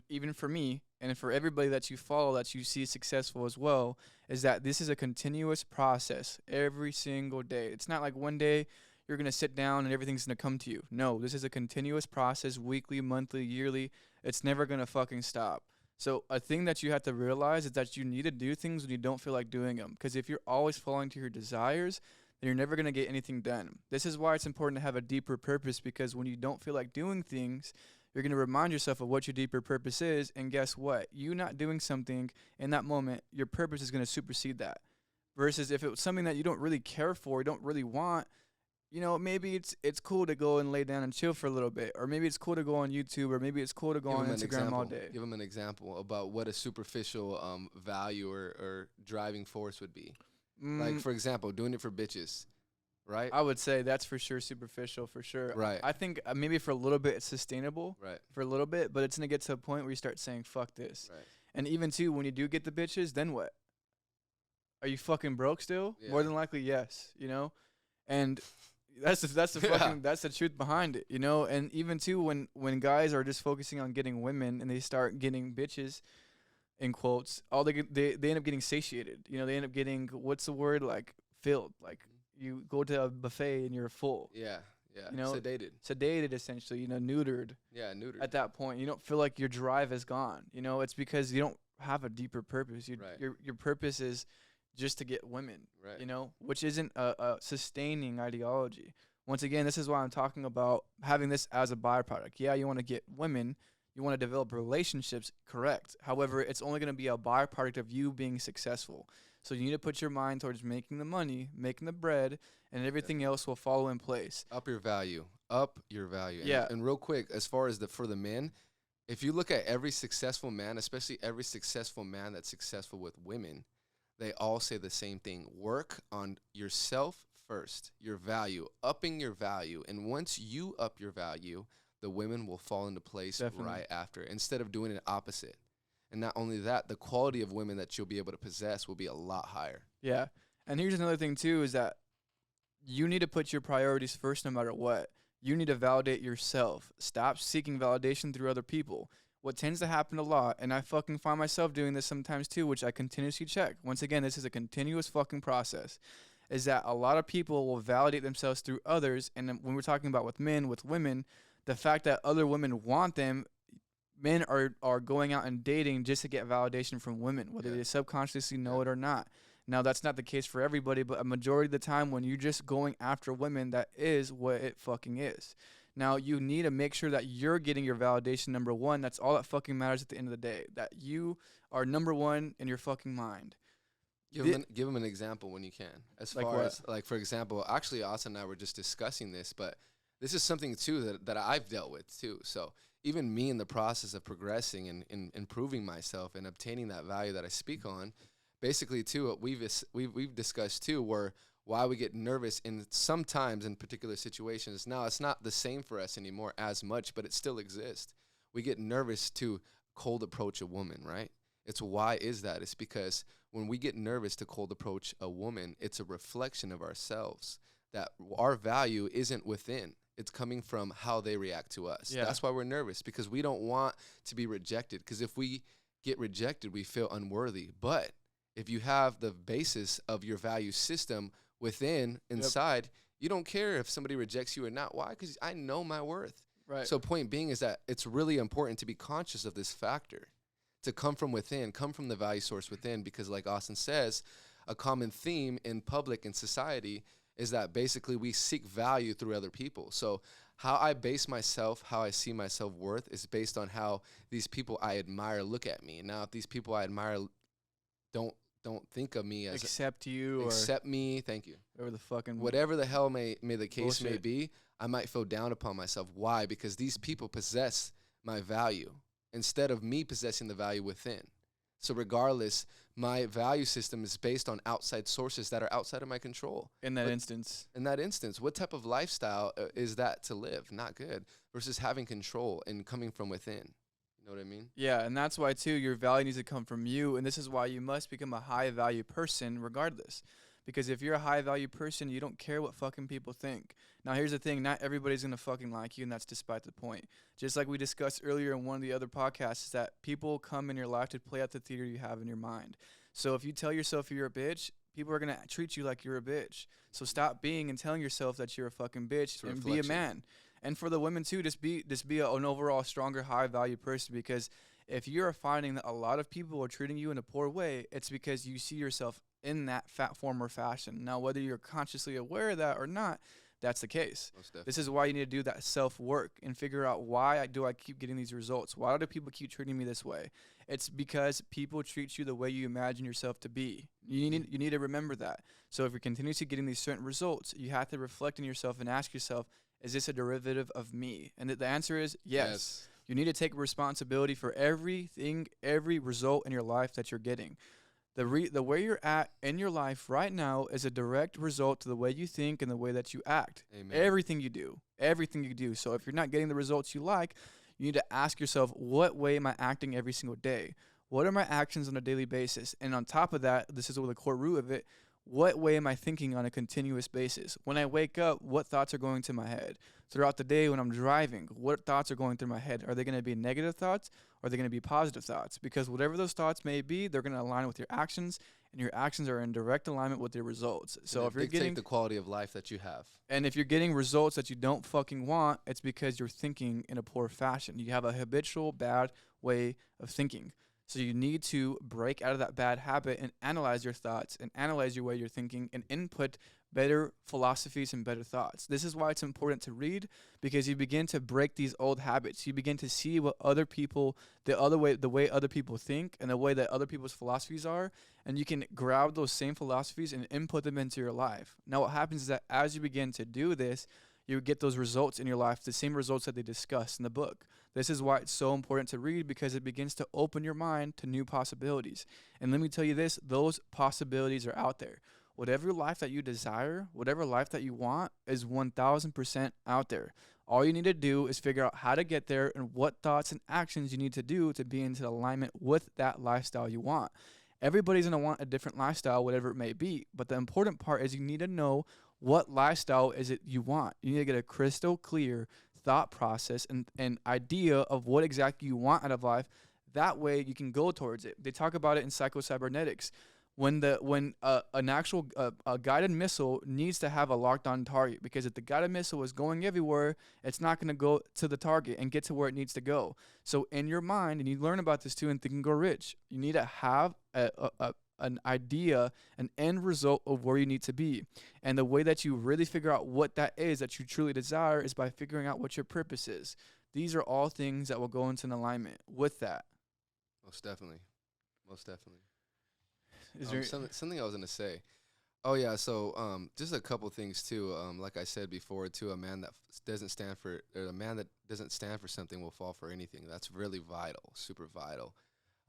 Speaker 2: even for me and for everybody that you follow that you see successful as well. Is that this is a continuous process every single day. It's not like one day you're gonna sit down and everything's gonna come to you. No, this is a continuous process, weekly, monthly, yearly. It's never gonna fucking stop. So a thing that you have to realize is that you need to do things when you don't feel like doing them. Because if you're always following to your desires, then you're never going to get anything done. This is why it's important to have a deeper purpose, because when you don't feel like doing things, you're going to remind yourself of what your deeper purpose is. And guess what? You not doing something in that moment, your purpose is going to supersede that. Versus if it was something that you don't really care for, you don't really want, maybe it's cool to go and lay down and chill for a little bit. Or maybe it's cool to go on YouTube, or maybe it's cool to go on Instagram all day.
Speaker 3: Give them an example about what a superficial value or driving force would be. Like, for example, doing it for bitches, right?
Speaker 2: I would say that's for sure superficial, for sure.
Speaker 3: Right.
Speaker 2: I think maybe for a little bit it's sustainable.
Speaker 3: Right.
Speaker 2: For a little bit, but it's going to get to a point where you start saying, fuck this.
Speaker 3: Right.
Speaker 2: And even, too, when you do get the bitches, then what? Are you fucking broke still?
Speaker 3: Yeah.
Speaker 2: More than likely, yes, And that's the truth behind it, And even, too, when guys are just focusing on getting women and they start getting bitches, in quotes, they end up getting satiated. They end up getting, what's the word, like, filled. Like, you go to a buffet and you're full.
Speaker 3: Yeah. Sedated,
Speaker 2: essentially, neutered.
Speaker 3: Yeah, neutered.
Speaker 2: At that point, you don't feel like your drive is gone. It's because you don't have a deeper purpose. Your purpose is just to get women,
Speaker 3: right.
Speaker 2: Which isn't a sustaining ideology. Once again, this is why I'm talking about having this as a byproduct. Yeah, you want to get women. You want to develop relationships, correct. However, it's only going to be a byproduct of you being successful. So you need to put your mind towards making the money, making the bread, and everything else will follow in place.
Speaker 3: Up your value.
Speaker 2: Yeah.
Speaker 3: And real quick, as far as for the men, if you look at every successful man, especially every successful man that's successful with women, they all say the same thing. Work on yourself first, your value, upping your value. And once you up your value, the women will fall into place right after, instead of doing it opposite. And not only that, the quality of women that you'll be able to possess will be a lot higher.
Speaker 2: Yeah. And here's another thing, too, is that you need to put your priorities first no matter what. You need to validate yourself. Stop seeking validation through other people. What tends to happen a lot, and I fucking find myself doing this sometimes, too, which I continuously check. Once again, this is a continuous fucking process, is that a lot of people will validate themselves through others. And when we're talking about with men, with women, the fact that other women want them, men are going out and dating just to get validation from women, whether they subconsciously know it or not. Now, that's not the case for everybody, but a majority of the time when you're just going after women, that is what it fucking is. Now, you need to make sure that you're getting your validation, number one. That's all that fucking matters at the end of the day, that you are number one in your fucking mind.
Speaker 3: Give them an example when you can. As like far what? As, like, for example, actually, Austin and I were just discussing this, but this is something, too, that I've dealt with, too. So even me in the process of progressing and improving myself and obtaining that value that I speak on, basically, too, what we've discussed, too, were why we get nervous in sometimes in particular situations. Now, it's not the same for us anymore as much, but it still exists. We get nervous to cold approach a woman, right? Why is that? It's because when we get nervous to cold approach a woman, it's a reflection of ourselves, that our value isn't within. It's coming from how they react to us. Yeah. That's why we're nervous, because we don't want to be rejected. Because if we get rejected, we feel unworthy. But if you have the basis of your value system inside, you don't care if somebody rejects you or not. Why? Because I know my worth.
Speaker 2: Right.
Speaker 3: So point being is that it's really important to be conscious of this factor, to come from within, come from the value source within, because like Austin says, a common theme in public and society is that basically we seek value through other people. So how I base myself, how I see my self-worth is based on how these people I admire look at me. Now, if these people I admire don't think of me as
Speaker 2: accept
Speaker 3: me, thank you.
Speaker 2: Whatever
Speaker 3: the hell may the case
Speaker 2: bullshit
Speaker 3: may be, I might feel down upon myself. Why? Because these people possess my value. instead of me possessing the value within. So regardless, my value system is based on outside sources that are outside of my control.
Speaker 2: In that instance.
Speaker 3: In that instance, what type of lifestyle is that to live? Not good. Versus having control and coming from within. You know what I mean?
Speaker 2: Yeah, and that's why, too, your value needs to come from you, and this is why you must become a high-value person regardless. Because if you're a high-value person, you don't care what fucking people think. Now, here's the thing. Not everybody's going to fucking like you, and that's despite the point. Just like we discussed earlier in one of the other podcasts, is that people come in your life to play out the theater you have in your mind. So if you tell yourself you're a bitch, people are going to treat you like you're a bitch. So stop being and telling yourself that you're a fucking bitch and be a man. And for the women, too, just be an overall stronger, high-value person, because if you're finding that a lot of people are treating you in a poor way, it's because you see yourself in that form or fashion. Now, whether you're consciously aware of that or not, that's the case. This is why you need to do that self-work and figure out, why do I keep getting these results? Why do people keep treating me this way? It's because people treat you the way you imagine yourself to be. You need to remember that. So if you're continuously getting these certain results, you have to reflect on yourself and ask yourself, is this a derivative of me? And the answer is yes. You need to take responsibility for everything, every result in your life that you're getting. The way you're at in your life right now is a direct result to the way you think and the way that you act.
Speaker 3: Amen.
Speaker 2: Everything you do. So if you're not getting the results you like, you need to ask yourself, what way am I acting every single day? What are my actions on a daily basis? And on top of that, this is the core root of it, what way am I thinking on a continuous basis? When I wake up, what thoughts are going to my head? Throughout the day when I'm driving, what thoughts are going through my head? Are they going to be negative thoughts, or are they going to be positive thoughts? Because whatever those thoughts may be, they're going to align with your actions, and your actions are in direct alignment with your results. So if you're getting
Speaker 3: the quality of life that you have,
Speaker 2: and if you're getting results that you don't fucking want, it's because you're thinking in a poor fashion. You have a habitual bad way of thinking. So you need to break out of that bad habit and analyze your thoughts and analyze your way you're thinking and input better philosophies and better thoughts. This is why it's important to read, because you begin to break these old habits. You begin to see what other people, the way other people think and the way that other people's philosophies are, and you can grab those same philosophies and input them into your life. Now what happens is that as you begin to do this, you get those results in your life, the same results that they discuss in the book. This is why it's so important to read, because it begins to open your mind to new possibilities. And let me tell you this, those possibilities are out there. Whatever life that you desire, whatever life that you want is 1,000% out there. All you need to do is figure out how to get there and what thoughts and actions you need to do to be into alignment with that lifestyle you want. Everybody's going to want a different lifestyle, whatever it may be. But the important part is you need to know what lifestyle is it you want. You need to get a crystal clear thought process and idea of what exactly you want out of life. That way you can go towards it. They talk about it in psycho-cybernetics. When an actual guided missile needs to have a locked on target, because if the guided missile is going everywhere, it's not going to go to the target and get to where it needs to go. So in your mind, and you learn about this too in Think and Grow Rich, you need to have an idea, an end result of where you need to be. And the way that you really figure out what that is that you truly desire is by figuring out what your purpose is. These are all things that will go into an alignment with that.
Speaker 3: Most definitely. Most definitely.
Speaker 2: Is there
Speaker 3: something I was going to say? Oh, yeah. So just a couple things, too. Like I said before, too, a man that doesn't stand for something will fall for anything. That's really vital, super vital.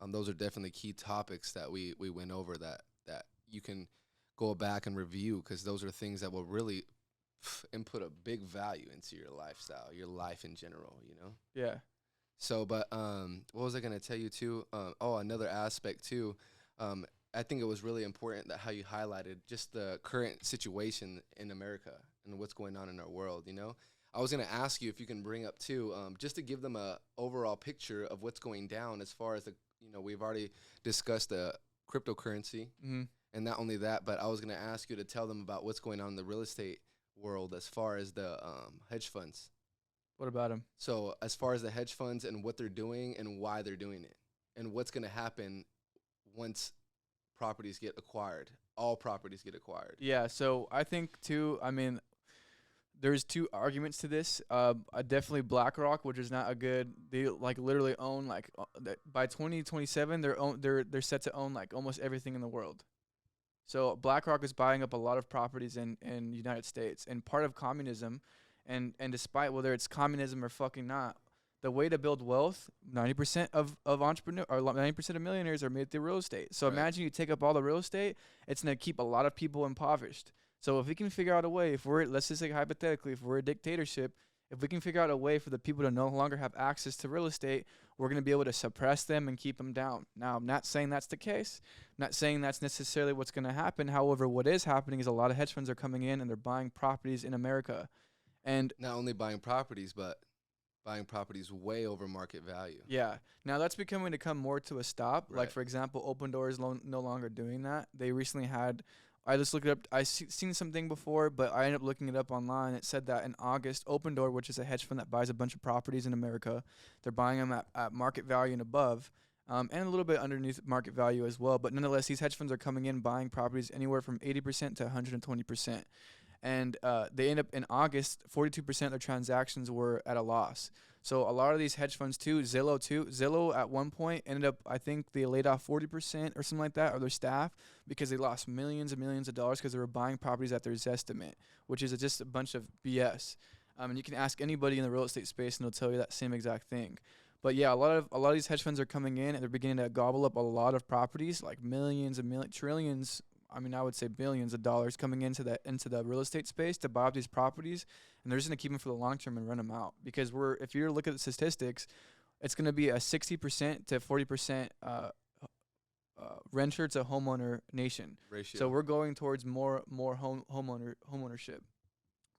Speaker 3: Those are definitely key topics that we went over that you can go back and review, because those are things that will really input a big value into your lifestyle, your life in general, you know?
Speaker 2: Yeah.
Speaker 3: So, but what was I going to tell you, too? Another aspect, too. I think it was really important that how you highlighted just the current situation in America and what's going on in our world, you know? I was going to ask you if you can bring up, too, just to give them a overall picture of what's going down as far as we've already discussed the cryptocurrency, and not only that, but I was going to ask you to tell them about what's going on in the real estate world as far as the hedge funds.
Speaker 2: What about them?
Speaker 3: So as far as the hedge funds and what they're doing and why they're doing it and what's going to happen once properties get acquired, all properties get acquired.
Speaker 2: Yeah, so I think too, there's two arguments to this. Definitely BlackRock, which is not a good, they literally own by 2027 they're set to own almost everything in the world. So BlackRock is buying up a lot of properties in the United States, and part of communism, and despite whether it's communism or fucking not, the way to build wealth, 90% of entrepreneur or 90% of millionaires are made through real estate. So
Speaker 3: Right.
Speaker 2: imagine you take up all the real estate, it's going to keep a lot of people impoverished. So if we can figure out a way, let's just say hypothetically, if we're a dictatorship, if we can figure out a way for the people to no longer have access to real estate, we're going to be able to suppress them and keep them down. Now, I'm not saying that's the case. I'm not saying that's necessarily what's going to happen. However, what is happening is a lot of hedge funds are coming in and they're buying properties in America. And
Speaker 3: Not only buying properties, but buying properties way over market value.
Speaker 2: yeah, now that's becoming to come more to a stop. Like,
Speaker 3: Right.
Speaker 2: for example, Open Door is no longer doing that. They recently had, I just looked it up. Seen something before, but I ended up looking it up online. It said that in August, Open Door, which is a hedge fund that buys a bunch of properties in America, they're buying them at market value and above, and a little bit underneath market value as well. But nonetheless, these hedge funds are coming in buying properties anywhere from 80% to 120%. And they end up in August, 42% of their transactions were at a loss. So a lot of these hedge funds too, Zillow at one point ended up, I think they laid off 40% or something like that, or their staff, because they lost millions and millions of dollars because they were buying properties at their Zestimate, which is just a bunch of BS. And you can ask anybody in the real estate space and they'll tell you that same exact thing. But yeah, a lot of these hedge funds are coming in and they're beginning to gobble up a lot of properties, like millions and trillions. I mean, I would say billions of dollars coming into the real estate space to buy up these properties, and they're just gonna keep them for the long term and rent them out. Because if you look at the statistics, it's gonna be a 60% to 40% renter to homeowner nation.
Speaker 3: Ratio.
Speaker 2: So we're going towards more homeownership.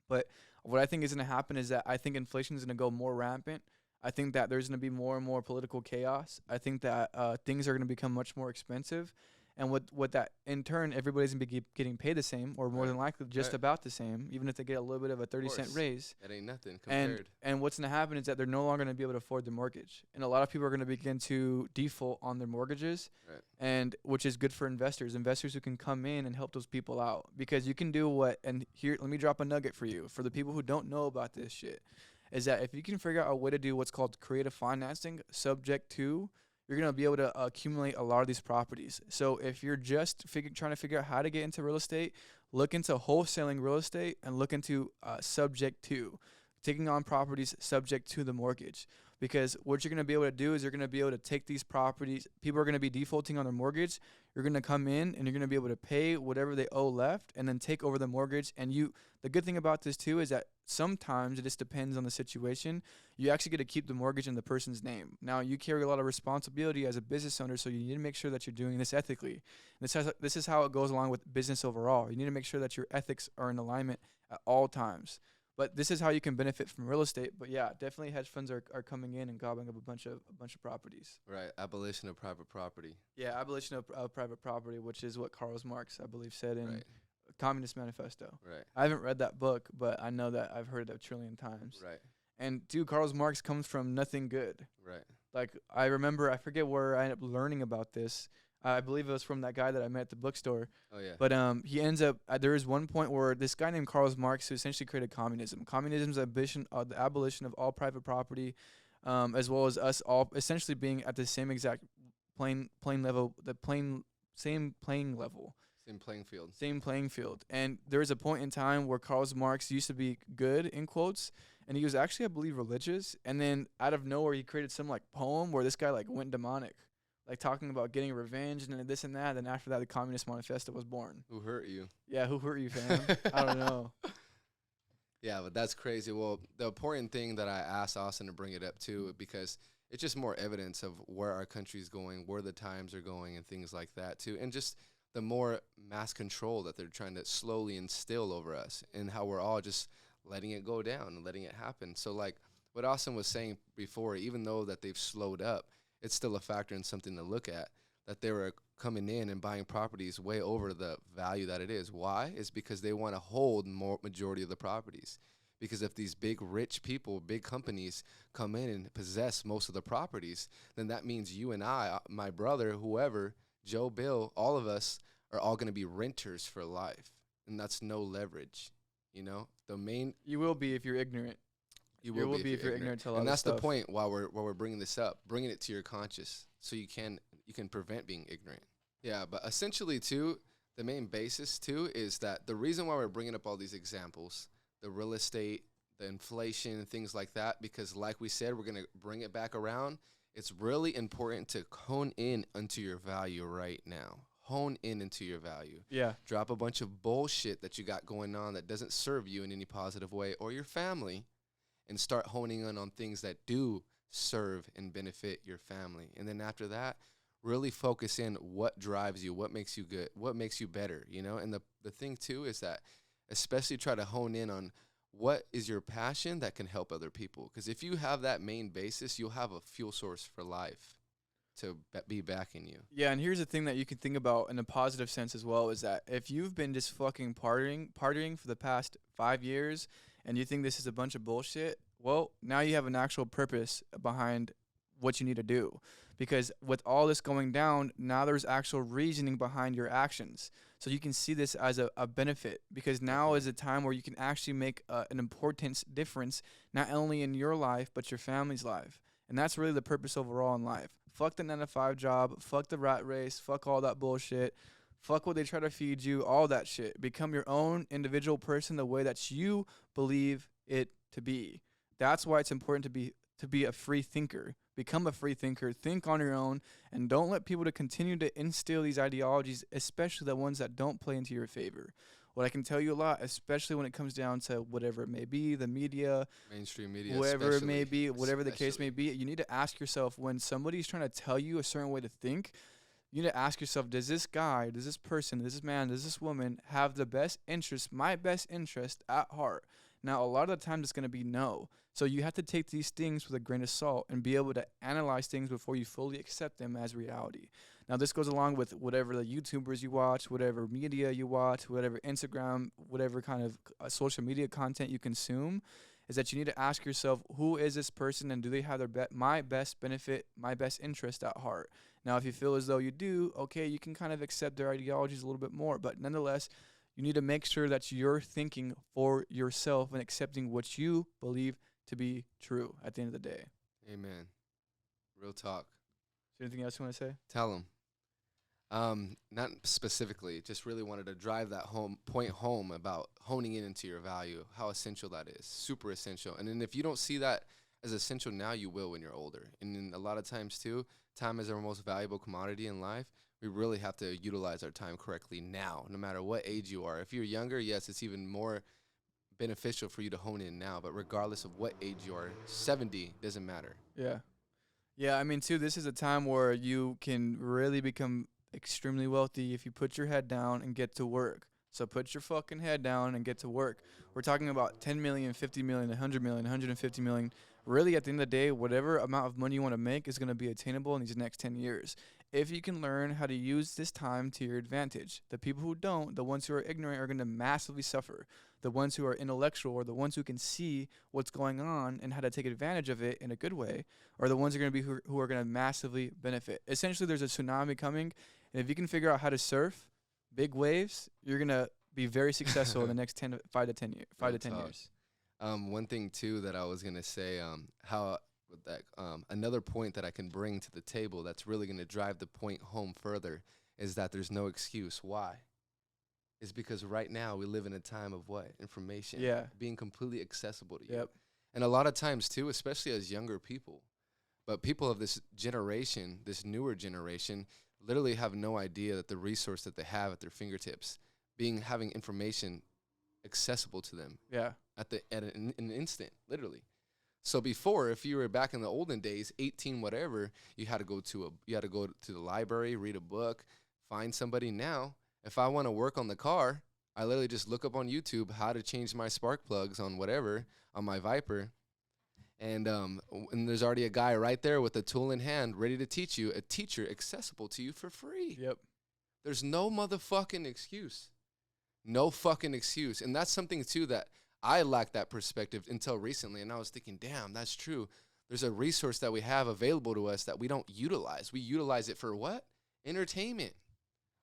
Speaker 2: But what I think is gonna happen is that I think inflation is gonna go more rampant. I think that there's gonna be more and more political chaos. I think that things are gonna become much more expensive. And what that, in turn, everybody's going to be getting paid the same, or more
Speaker 3: Right.
Speaker 2: than likely just
Speaker 3: Right.
Speaker 2: about the same, even if they get a little bit of a 30-cent
Speaker 3: course.
Speaker 2: raise.
Speaker 3: That ain't nothing compared.
Speaker 2: And what's going to happen is that they're no longer going to be able to afford their mortgage. And a lot of people are going to begin to default on their mortgages,
Speaker 3: Right.
Speaker 2: and which is good for investors who can come in and help those people out. Because you can do and here, let me drop a nugget for you. For the people who don't know about this shit, is that if you can figure out a way to do what's called creative financing, subject to, you're going to be able to accumulate a lot of these properties. So if you're just trying to figure out how to get into real estate, look into wholesaling real estate and look into subject to, taking on properties subject to the mortgage. Because what you're going to be able to do is you're going to be able to take these properties. People are going to be defaulting on their mortgage. You're going to come in and you're going to be able to pay whatever they owe left and then take over the mortgage. And the good thing about this too is that sometimes it just depends on the situation. You actually get to keep the mortgage in the person's name. Now, you carry a lot of responsibility as a business owner, so you need to make sure that you're doing this ethically. And this is how it goes along with business overall. You need to make sure that your ethics are in alignment at all times. But this is how you can benefit from real estate. But yeah, definitely hedge funds are coming in and gobbling up a bunch of properties.
Speaker 3: Right. Abolition of private property.
Speaker 2: Yeah, abolition of private property, which is what Karl Marx, I believe, said in
Speaker 3: Right.
Speaker 2: Communist Manifesto.
Speaker 3: Right.
Speaker 2: I haven't read that book, but I know that I've heard it a trillion times.
Speaker 3: Right.
Speaker 2: And dude, Karl Marx comes from nothing good.
Speaker 3: Right.
Speaker 2: Like, I forget where I ended up learning about this. I believe it was from that guy that I met at the bookstore.
Speaker 3: Oh yeah.
Speaker 2: But he ends up, there is one point where this guy named Karl Marx who essentially created communism. Communism is the abolition of all private property, as well as us all essentially being at the same exact same playing level.
Speaker 3: Same playing field.
Speaker 2: Same playing field. And there was a point in time where Karl Marx used to be good, in quotes, and he was actually, I believe, religious. And then out of nowhere, he created some like poem where this guy like went demonic, like talking about getting revenge and this and that. Then after that, the Communist Manifesto was born.
Speaker 3: Who hurt you?
Speaker 2: Yeah, who hurt you, fam? I don't know.
Speaker 3: Yeah, but that's crazy. Well, the important thing that I asked Austin to bring it up too, because it's just more evidence of where our country's going, where the times are going, and things like that too, and just the more mass control that they're trying to slowly instill over us, and how we're all just letting it go down and letting it happen. So like what Austin was saying before, even though that they've slowed up, it's still a factor and something to look at, that they were coming in and buying properties way over the value that it is. Why? It's because they want to hold more majority of the properties. Because if these big rich people, big companies come in and possess most of the properties, then that means you and I, my brother, whoever, Joe, Bill, all of us are all going to be renters for life. And that's no leverage. You know,
Speaker 2: You will be if you're ignorant.
Speaker 3: You will be if you're
Speaker 2: ignorant to a lot
Speaker 3: and
Speaker 2: of
Speaker 3: that's
Speaker 2: stuff.
Speaker 3: the point while we're bringing this up, bringing it to your conscious, so you can prevent being ignorant. Yeah, but essentially too, the main basis too is that the reason why we're bringing up all these examples, the real estate, the inflation and things like that, because like we said, we're going to bring it back around. It's really important to hone in onto your value right now. Hone in into your value.
Speaker 2: Yeah.
Speaker 3: Drop a bunch of bullshit that you got going on that doesn't serve you in any positive way or your family, and start honing in on things that do serve and benefit your family. And then after that, really focus in what drives you, what makes you good, what makes you better, you know? And the thing too is that especially try to hone in on what is your passion that can help other people. Because if you have that main basis, you'll have a fuel source for life to be backing you.
Speaker 2: Yeah, and here's the thing that you can think about in a positive sense as well, is that if you've been just fucking partying for the past 5 years and you think this is a bunch of bullshit, well, now you have an actual purpose behind what you need to do. Because with all this going down, now there's actual reasoning behind your actions. So you can see this as a benefit, because now is a time where you can actually make an important difference, not only in your life, but your family's life. And that's really the purpose overall in life. Fuck the 9-to-5 job, fuck the rat race, fuck all that bullshit, fuck what they try to feed you, all that shit. Become your own individual person the way that you believe it to be. That's why it's important to be a free thinker. Become a free thinker, think on your own, and don't let people to continue to instill these ideologies, especially the ones that don't play into your favor. What I can tell you a lot, especially when it comes down to whatever it may be, the media,
Speaker 3: mainstream media,
Speaker 2: whoever it may be, whatever the case may be, you need to ask yourself, when somebody's trying to tell you a certain way to think, you need to ask yourself, does this guy, does this person, does this man, does this woman have the best interest, my best interest at heart? Now, a lot of the time it's going to be no. So you have to take these things with a grain of salt and be able to analyze things before you fully accept them as reality. Now, this goes along with whatever the YouTubers you watch, whatever media you watch, whatever Instagram, whatever kind of social media content you consume, is that you need to ask yourself, who is this person and do they have their my best benefit, my best interest at heart? Now, if you feel as though you do, okay, you can kind of accept their ideologies a little bit more. But nonetheless, you need to make sure that you're thinking for yourself and accepting what you believe to be true at the end of the day.
Speaker 3: Amen. Real talk.
Speaker 2: Is there anything else you want to say?
Speaker 3: Tell them. Not specifically, just really wanted to drive that point home about honing in into your value, how essential that is, super essential. And then if you don't see that as essential now, you will when you're older. And then a lot of times too, time is our most valuable commodity in life. We really have to utilize our time correctly now, no matter what age you are. If you're younger, yes, it's even more beneficial for you to hone in now. But regardless of what age you are, 70 doesn't matter.
Speaker 2: Yeah. Yeah, I mean, too, this is a time where you can really become extremely wealthy if you put your head down and get to work. So put your fucking head down and get to work. We're talking about 10 million, 50 million, 100 million, 150 million. Really, at the end of the day, whatever amount of money you want to make is going to be attainable in these next 10 years. If you can learn how to use this time to your advantage. The people who don't, the ones who are ignorant, are going to massively suffer. The ones who are intellectual, or the ones who can see what's going on and how to take advantage of it in a good way, are the ones who are going to be who are going to massively benefit. Essentially, there's a tsunami coming, and if you can figure out how to surf big waves, you're going to be very successful in the next 5 to 10 years.
Speaker 3: One thing too that I was gonna say, another point that I can bring to the table that's really gonna drive the point home further is that there's no excuse. Why? It's because right now we live in a time of what? Information.
Speaker 2: Yeah.
Speaker 3: Being completely accessible to you.
Speaker 2: Yep.
Speaker 3: And a lot of times too, especially as younger people, but people of this generation, this newer generation, literally have no idea that the resource that they have at their fingertips, having information accessible to them.
Speaker 2: Yeah.
Speaker 3: At an instant, literally. So before, if you were back in the olden days, 18 whatever, you had to go to the library, read a book, find somebody. Now, if I want to work on the car, I literally just look up on YouTube how to change my spark plugs on whatever on my Viper, and there's already a guy right there with a tool in hand, ready to teach you, a teacher accessible to you for free.
Speaker 2: Yep.
Speaker 3: There's no motherfucking excuse. No fucking excuse. And that's something too that I lacked that perspective until recently, and I was thinking, damn, that's true. There's a resource that we have available to us that we don't utilize. We utilize it for what? Entertainment,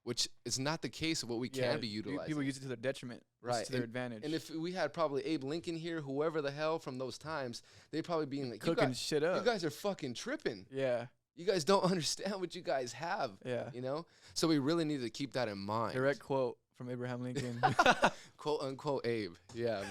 Speaker 3: which is not the case of what we can be utilizing.
Speaker 2: People use it to their detriment,
Speaker 3: right?
Speaker 2: To their advantage.
Speaker 3: And if we had probably Abe Lincoln here, whoever the hell from those times, they'd probably be like,
Speaker 2: cooking shit up.
Speaker 3: You guys are fucking tripping.
Speaker 2: Yeah.
Speaker 3: You guys don't understand what you guys have.
Speaker 2: Yeah.
Speaker 3: You know? So we really need to keep that in mind.
Speaker 2: Direct quote from Abraham Lincoln.
Speaker 3: Quote unquote Abe. Yeah.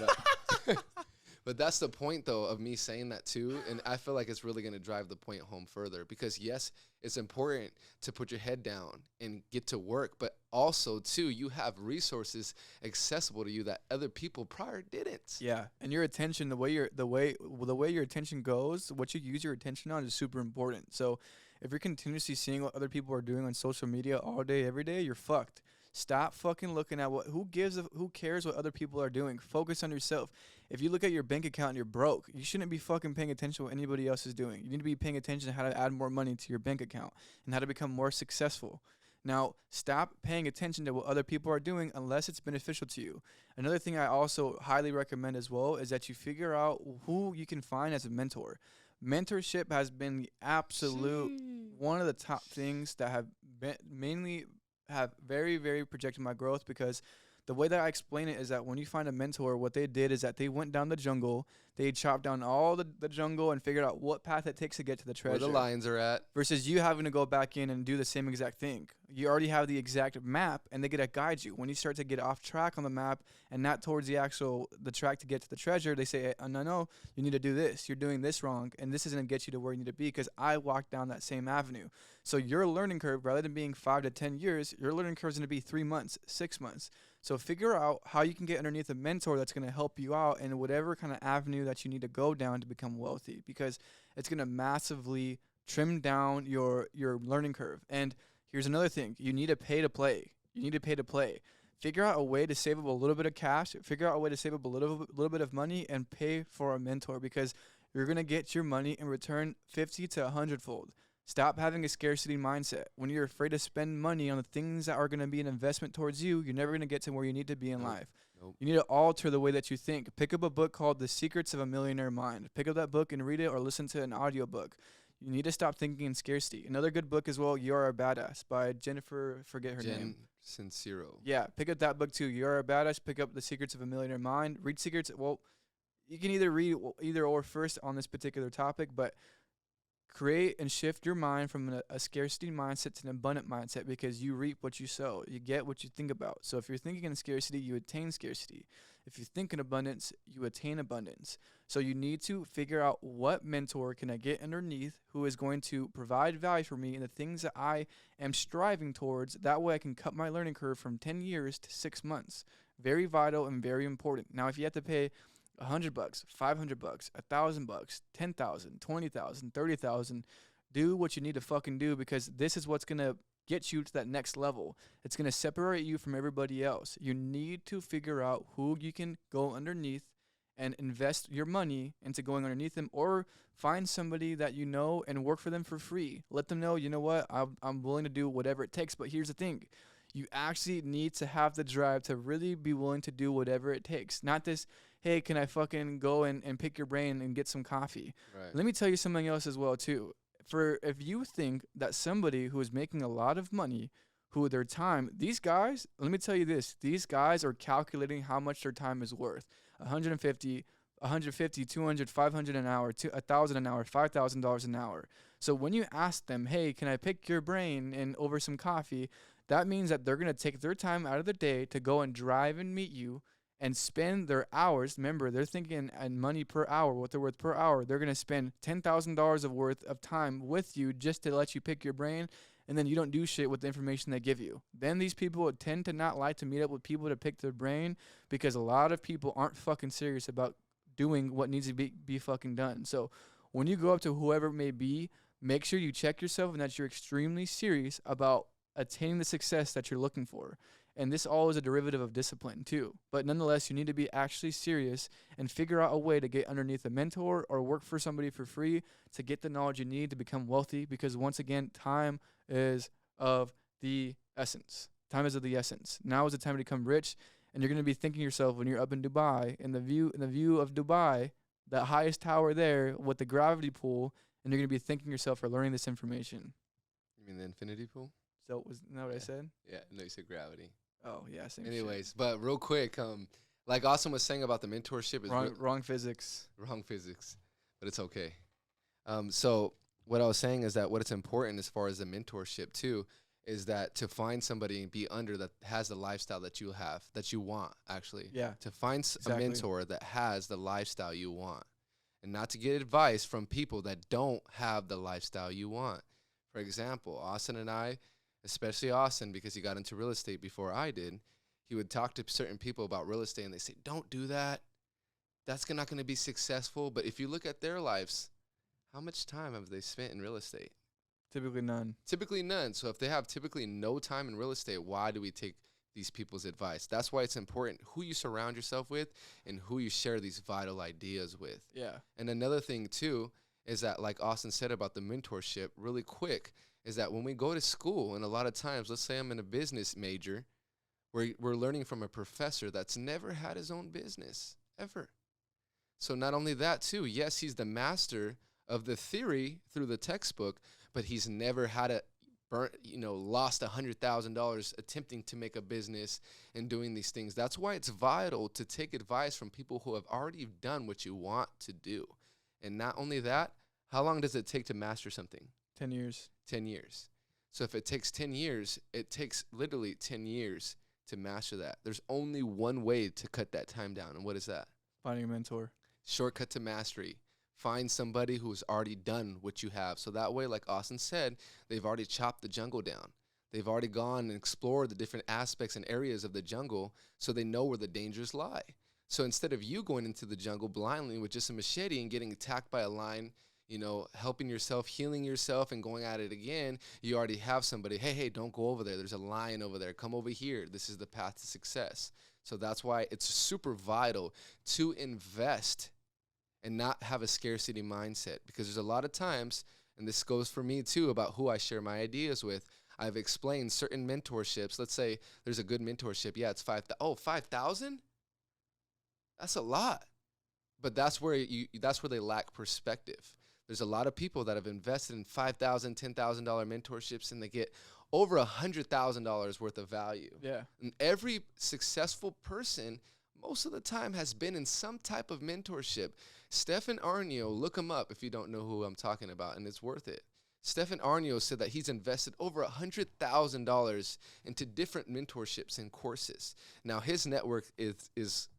Speaker 3: But that's the point, though, of me saying that too. And I feel like it's really going to drive the point home further because, yes, it's important to put your head down and get to work. But also, too, you have resources accessible to you that other people prior didn't.
Speaker 2: Yeah, and your attention, the way your attention goes, what you use your attention on is super important. So if you're continuously seeing what other people are doing on social media all day, every day, you're fucked. Stop fucking looking at who cares what other people are doing. Focus on yourself. If you look at your bank account and you're broke, you shouldn't be fucking paying attention to what anybody else is doing. You need to be paying attention to how to add more money to your bank account and how to become more successful. Now, stop paying attention to what other people are doing unless it's beneficial to you. Another thing I also highly recommend as well is that you figure out who you can find as a mentor. Mentorship has been the absolute one of the top things that have mainly have very, very projected my growth, because the way that I explain it is that when you find a mentor, what they did is that they went down the jungle, they chopped down all the jungle and figured out what path it takes to get to the treasure.
Speaker 3: Where the lions are at.
Speaker 2: Versus you having to go back in and do the same exact thing. You already have the exact map, and they get to guide you. When you start to get off track on the map and not towards the track to get to the treasure, they say, no, you need to do this. You're doing this wrong, and this isn't going to get you to where you need to be because I walked down that same avenue. So your learning curve, rather than being 5 to 10 years, your learning curve is going to be 3 months, 6 months. So figure out how you can get underneath a mentor that's going to help you out in whatever kind of avenue that you need to go down to become wealthy, because it's going to massively trim down your learning curve. And here's another thing. You need to pay to play. Figure out a way to save up a little bit of cash. Figure out a way to save up a little bit of money and pay for a mentor, because you're going to get your money in return 50 to 100-fold. Stop having a scarcity mindset. When you're afraid to spend money on the things that are going to be an investment towards you, you're never going to get to where you need to be in life. You need to alter the way that you think. Pick up a book called The Secrets of a Millionaire Mind. Pick up that book and read it, or listen to an audiobook. You need to stop thinking in scarcity. Another good book as well, You Are a Badass by Jennifer, forget her name.
Speaker 3: Sincero.
Speaker 2: Yeah, pick up that book too. You Are a Badass. Pick up The Secrets of a Millionaire Mind. Read Secrets. Well, you can either read either or first on this particular topic, but create and shift your mind from a scarcity mindset to an abundant mindset, because you reap what you sow. You get what you think about. So if you're thinking in scarcity, you attain scarcity. If you think in abundance, you attain abundance. So you need to figure out what mentor can I get underneath who is going to provide value for me in the things that I am striving towards. That way I can cut my learning curve from 10 years to 6 months. Very vital and very important. Now, if you have to pay $100, $500, $1,000, $10,000, $20,000, $30,000, do what you need to fucking do, because this is what's going to get you to that next level. It's going to separate you from everybody else. You need to figure out who you can go underneath and invest your money into going underneath them, or find somebody that you know and work for them for free. Let them know, you know what, I'm willing to do whatever it takes. But here's the thing. You actually need to have the drive to really be willing to do whatever it takes. Not this, hey, can I fucking go and pick your brain and get some coffee?
Speaker 3: Right.
Speaker 2: Let me tell you something else as well, too. If you think that somebody who is making a lot of money, who their time, these guys, let me tell you this, these guys are calculating how much their time is worth. 150, 200, 500 an hour, 1,000 an hour, $5,000 an hour. So when you ask them, hey, can I pick your brain and over some coffee, that means that they're going to take their time out of the day to go and drive and meet you and spend their hours. Remember, they're thinking in money per hour, what they're worth per hour. They're going to spend $10,000 of worth of time with you just to let you pick your brain, and then you don't do shit with the information they give you. Then these people tend to not like to meet up with people to pick their brain, because a lot of people aren't fucking serious about doing what needs to be fucking done. So when you go up to whoever it may be, make sure you check yourself and that you're extremely serious about attaining the success that you're looking for. And this all is a derivative of discipline too. But nonetheless, you need to be actually serious and figure out a way to get underneath a mentor or work for somebody for free to get the knowledge you need to become wealthy. Because once again, time is of the essence. Time is of the essence. Now is the time to become rich. And you're going to be thinking to yourself, when you're up in Dubai, in the view of Dubai, that highest tower there with the gravity pool, and you're going to be thinking to yourself or learning this information.
Speaker 3: You mean the infinity pool?
Speaker 2: So was that what I said?
Speaker 3: Yeah, no, you said gravity.
Speaker 2: Oh, yeah, same
Speaker 3: Anyways,
Speaker 2: shit.
Speaker 3: but real quick, like Austin was saying about the mentorship. Is
Speaker 2: Wrong physics.
Speaker 3: Wrong physics, but it's okay. So what I was saying is that what it's important as far as the mentorship too is that to find somebody and be under that has the lifestyle that you have, that you want, actually.
Speaker 2: Yeah.
Speaker 3: To find
Speaker 2: Exactly.
Speaker 3: a mentor that has the lifestyle you want, and not to get advice from people that don't have the lifestyle you want. For example, Austin and I, especially Austin, because he got into real estate before I did, he would talk to certain people about real estate and they say, don't do that. That's not going to be successful. But if you look at their lives, how much time have they spent in real estate?
Speaker 2: Typically none.
Speaker 3: Typically none. So if they have typically no time in real estate, why do we take these people's advice? That's why it's important who you surround yourself with and who you share these vital ideas with.
Speaker 2: Yeah.
Speaker 3: And another thing too is that, like Austin said about the mentorship, really quick, is that when we go to school, and a lot of times, let's say I'm in a business major, we're learning from a professor that's never had his own business, ever. So not only that too, yes, he's the master of the theory through the textbook, but he's never had lost $100,000 attempting to make a business and doing these things. That's why it's vital to take advice from people who have already done what you want to do. And not only that, how long does it take to master something?
Speaker 2: 10 years.
Speaker 3: 10 years. So if it takes 10 years, it takes literally 10 years to master that. There's only one way to cut that time down. And what is that?
Speaker 2: Finding a mentor.
Speaker 3: Shortcut to mastery. Find somebody who's already done what you have. So that way, like Austin said, they've already chopped the jungle down. They've already gone and explored the different aspects and areas of the jungle, so they know where the dangers lie. So instead of you going into the jungle blindly with just a machete and getting attacked by a lion, helping yourself, healing yourself, and going at it again, you already have somebody, hey, don't go over there. There's a lion over there. Come over here. This is the path to success. So that's why it's super vital to invest and not have a scarcity mindset, because there's a lot of times, and this goes for me too, about who I share my ideas with. I've explained certain mentorships. Let's say there's a good mentorship. Yeah, it's 5,000? That's a lot. But that's where they lack perspective. There's a lot of people that have invested in $5,000, $10,000 mentorships, and they get over $100,000 worth of value.
Speaker 2: Yeah.
Speaker 3: And every successful person most of the time has been in some type of mentorship. Stefan Arnio, look him up if you don't know who I'm talking about, and it's worth it. Stefan Arnio said that he's invested over $100,000 into different mentorships and courses. Now, his network is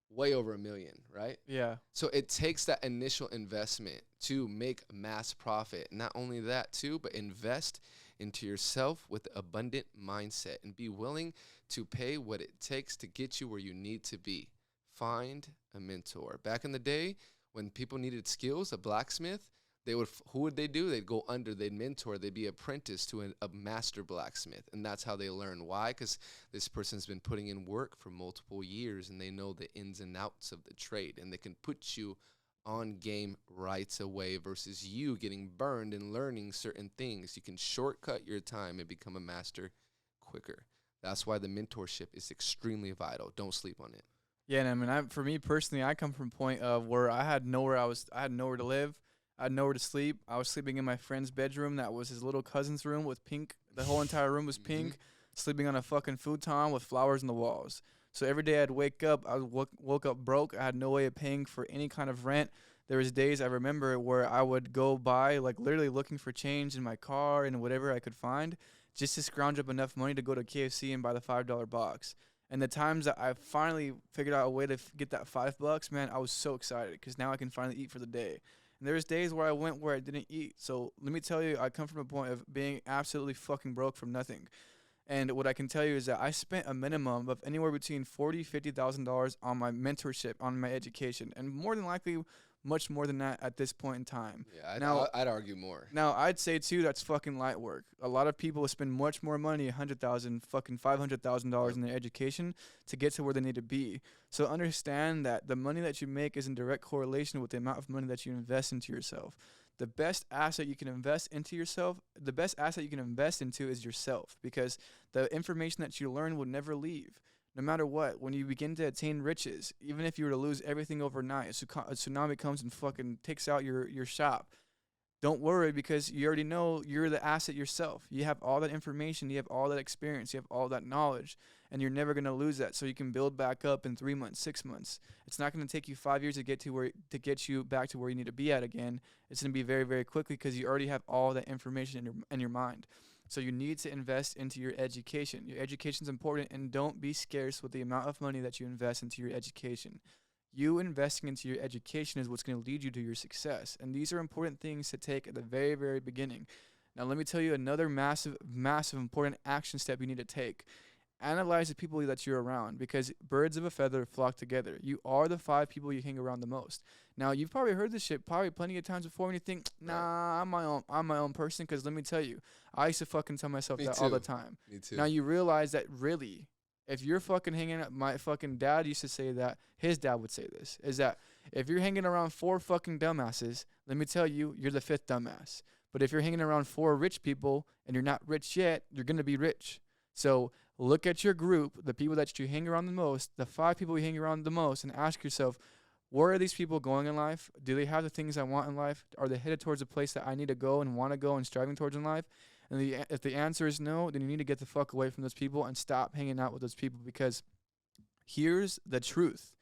Speaker 3: way over $1 million, right?
Speaker 2: Yeah.
Speaker 3: So it takes that initial investment to make mass profit. Not only that too, but invest into yourself with abundant mindset and be willing to pay what it takes to get you where you need to be. Find a mentor. Back in the day, when people needed skills, a blacksmith, who would they do? They'd go under, they'd mentor, they'd be apprenticed to a master blacksmith. And that's how they learn. Why? Because this person's been putting in work for multiple years and they know the ins and outs of the trade, and they can put you on game right away versus you getting burned and learning certain things. You can shortcut your time and become a master quicker. That's why the mentorship is extremely vital. Don't sleep on it.
Speaker 2: Yeah, and I mean, for me personally, I come from a point of where I had nowhere to live. I had nowhere to sleep. I was sleeping in my friend's bedroom. That was his little cousin's room with pink. The whole entire room was pink. Sleeping on a fucking futon with flowers on the walls. So every day I'd wake up, I woke up broke. I had no way of paying for any kind of rent. There was days I remember where I would go by, like literally looking for change in my car and whatever I could find, just to scrounge up enough money to go to KFC and buy the $5 box. And the times that I finally figured out a way to get that $5, man, I was so excited because now I can finally eat for the day. And there's days where I went where I didn't eat. So let me tell you, I come from a point of being absolutely fucking broke from nothing. And what I can tell you is that I spent a minimum of anywhere between $40,000, $50,000 on my mentorship, on my education, and more than likely much more than that at this point in time.
Speaker 3: Yeah, I'd argue more.
Speaker 2: Now, I'd say, too, that's fucking light work. A lot of people spend much more money, $100,000, fucking $500,000 in their education to get to where they need to be. So understand that the money that you make is in direct correlation with the amount of money that you invest into yourself. The best asset you can invest into yourself, the best asset you can invest into is yourself, because the information that you learn will never leave. No matter what, when you begin to attain riches, even if you were to lose everything overnight, a tsunami comes and fucking takes out your shop. Don't worry, because you already know you're the asset yourself. You have all that information, you have all that experience, you have all that knowledge, and you're never going to lose that. So you can build back up in 3 months, 6 months. It's not going to take you 5 years to get you back to where you need to be at again. It's going to be very, very quickly because you already have all that information in your mind. So you need to invest into your education. Your education is important, and don't be scarce with the amount of money that you invest into your education. You investing into your education is what's going to lead you to your success. And these are important things to take at the very, very beginning. Now, let me tell you another massive, massive important action step you need to take. Analyze the people that you're around, because birds of a feather flock together. You are the 5 people you hang around the most. Now, you've probably heard this shit probably plenty of times before, and you think, nah, I'm my own person. Because let me tell you, I used to fucking tell myself that all the time.
Speaker 3: Me too.
Speaker 2: Now you realize that really, if you're fucking hanging out, my fucking dad used to say that, his dad would say this, is that if you're hanging around 4 fucking dumbasses, let me tell you, you're the 5th dumbass. But if you're hanging around 4 rich people and you're not rich yet, you're going to be rich. So look at your group, the people that you hang around the most, the 5 people you hang around the most, and ask yourself, where are these people going in life? Do they have the things I want in life? Are they headed towards a place that I need to go and want to go and striving towards in life? And if the answer is no, then you need to get the fuck away from those people and stop hanging out with those people, because here's the truth.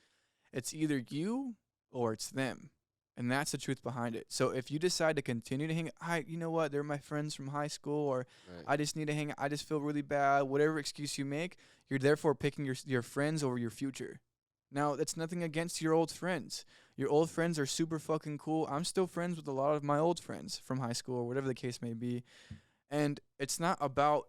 Speaker 2: It's either you or it's them. And that's the truth behind it. So if you decide to continue to hang, you know what, they're my friends from high school, or I just need to hang, I just feel really bad, whatever excuse you make, you're therefore picking your friends over your future. Now, that's nothing against your old friends. Your old friends are super fucking cool. I'm still friends with a lot of my old friends from high school, or whatever the case may be. And it's not about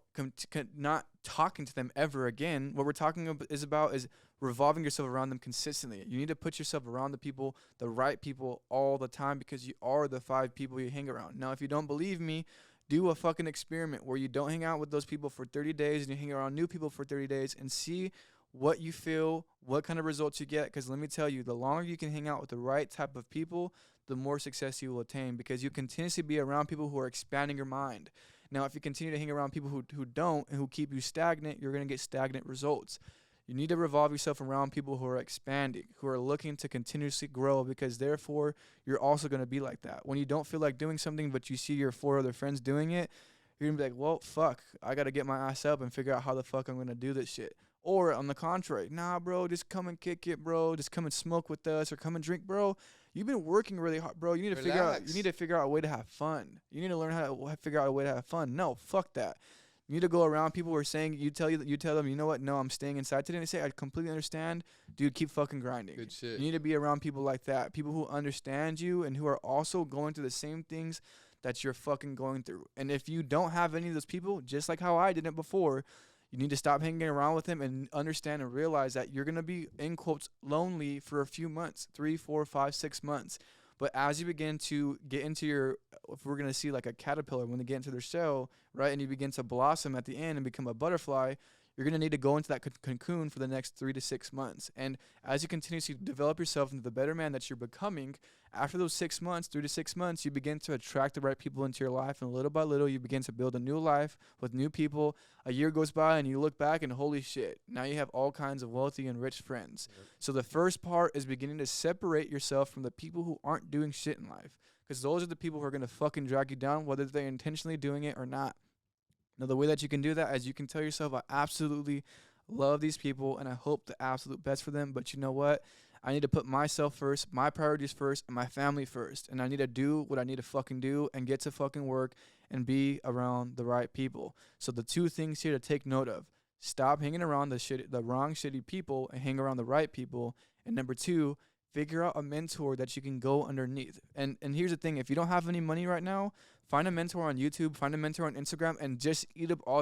Speaker 2: not talking to them ever again. What we're talking about is revolving yourself around them consistently. You need to put yourself around the people, the right people, all the time, because you are the 5 people you hang around. Now, if you don't believe me, do a fucking experiment where you don't hang out with those people for 30 days and you hang around new people for 30 days and see what you feel, what kind of results you get. Because let me tell you, the longer you can hang out with the right type of people, the more success you will attain, because you continuously be around people who are expanding your mind. Now, if you continue to hang around people who don't and who keep you stagnant, you're going to get stagnant results. You need to revolve yourself around people who are expanding, who are looking to continuously grow, because therefore you're also going to be like that. When you don't feel like doing something but you see your 4 other friends doing it, you're going to be like, well, fuck, I got to get my ass up and figure out how the fuck I'm going to do this shit. Or on the contrary, nah, bro, just come and kick it, bro. Just come and smoke with us, or come and drink, bro. You've been working really hard, bro. You need to figure out a way to have fun. You need to learn how to figure out a way to have fun. No, fuck that. You need to go around people who are saying, you tell them, you know what? No, I'm staying inside today. And they say, I completely understand, dude. Keep fucking grinding.
Speaker 3: Good shit.
Speaker 2: You need to be around people like that, people who understand you and who are also going through the same things that you're fucking going through. And if you don't have any of those people, just like how I did it before, you need to stop hanging around with them and understand and realize that you're going to be, in quotes, lonely for a few months, 3, 4, 5, 6 months. But as you begin to get into your, if we're going to see like a caterpillar when they get into their shell, right, and you begin to blossom at the end and become a butterfly, you're going to need to go into that cocoon for the next 3 to 6 months. And as you continuously develop yourself into the better man that you're becoming, after those 6 months, 3 to 6 months, you begin to attract the right people into your life. And little by little, you begin to build a new life with new people. A year goes by and you look back and holy shit, now you have all kinds of wealthy and rich friends. Yep. So the first part is beginning to separate yourself from the people who aren't doing shit in life. Because those are the people who are going to fucking drag you down, whether they're intentionally doing it or not. Now, the way that you can do that is you can tell yourself, I absolutely love these people and I hope the absolute best for them. But you know what? I need to put myself first, my priorities first, and my family first. And I need to do what I need to fucking do and get to fucking work and be around the right people. So the 2 things here to take note of: stop hanging around the wrong shitty people and hang around the right people. And number 2, figure out a mentor that you can go underneath. And here's the thing: if you don't have any money right now, find a mentor on YouTube, find a mentor on Instagram, and just eat up all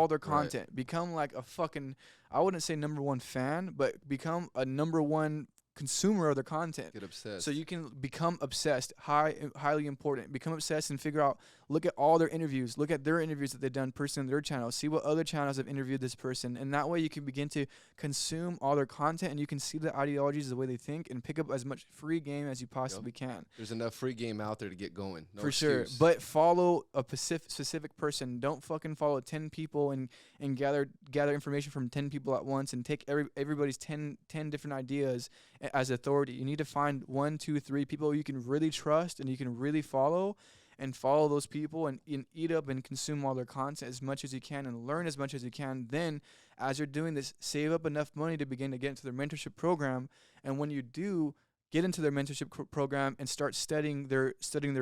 Speaker 2: their content. Right. Become like a fucking, I wouldn't say number 1 fan, but become a number 1 consumer of their content.
Speaker 3: Get obsessed.
Speaker 2: So you can become obsessed, highly important. Become obsessed and figure out, look at all their interviews, look at their interviews that they've done personally on their channel, see what other channels have interviewed this person. And that way you can begin to consume all their content and you can see the ideologies, the way they think, and pick up as much free game as you possibly can.
Speaker 3: There's enough free game out there to get going. No
Speaker 2: For
Speaker 3: excuse.
Speaker 2: sure. But follow a specific person. Don't fucking follow 10 people and gather information from 10 people at once and take everybody's 10 different ideas as authority. You need to find 1, 2, 3 people you can really trust and you can really follow, and follow those people and eat up and consume all their content as much as you can and learn as much as you can. Then as you're doing this, save up enough money to begin to get into their mentorship program. And when you do get into their mentorship program and start studying their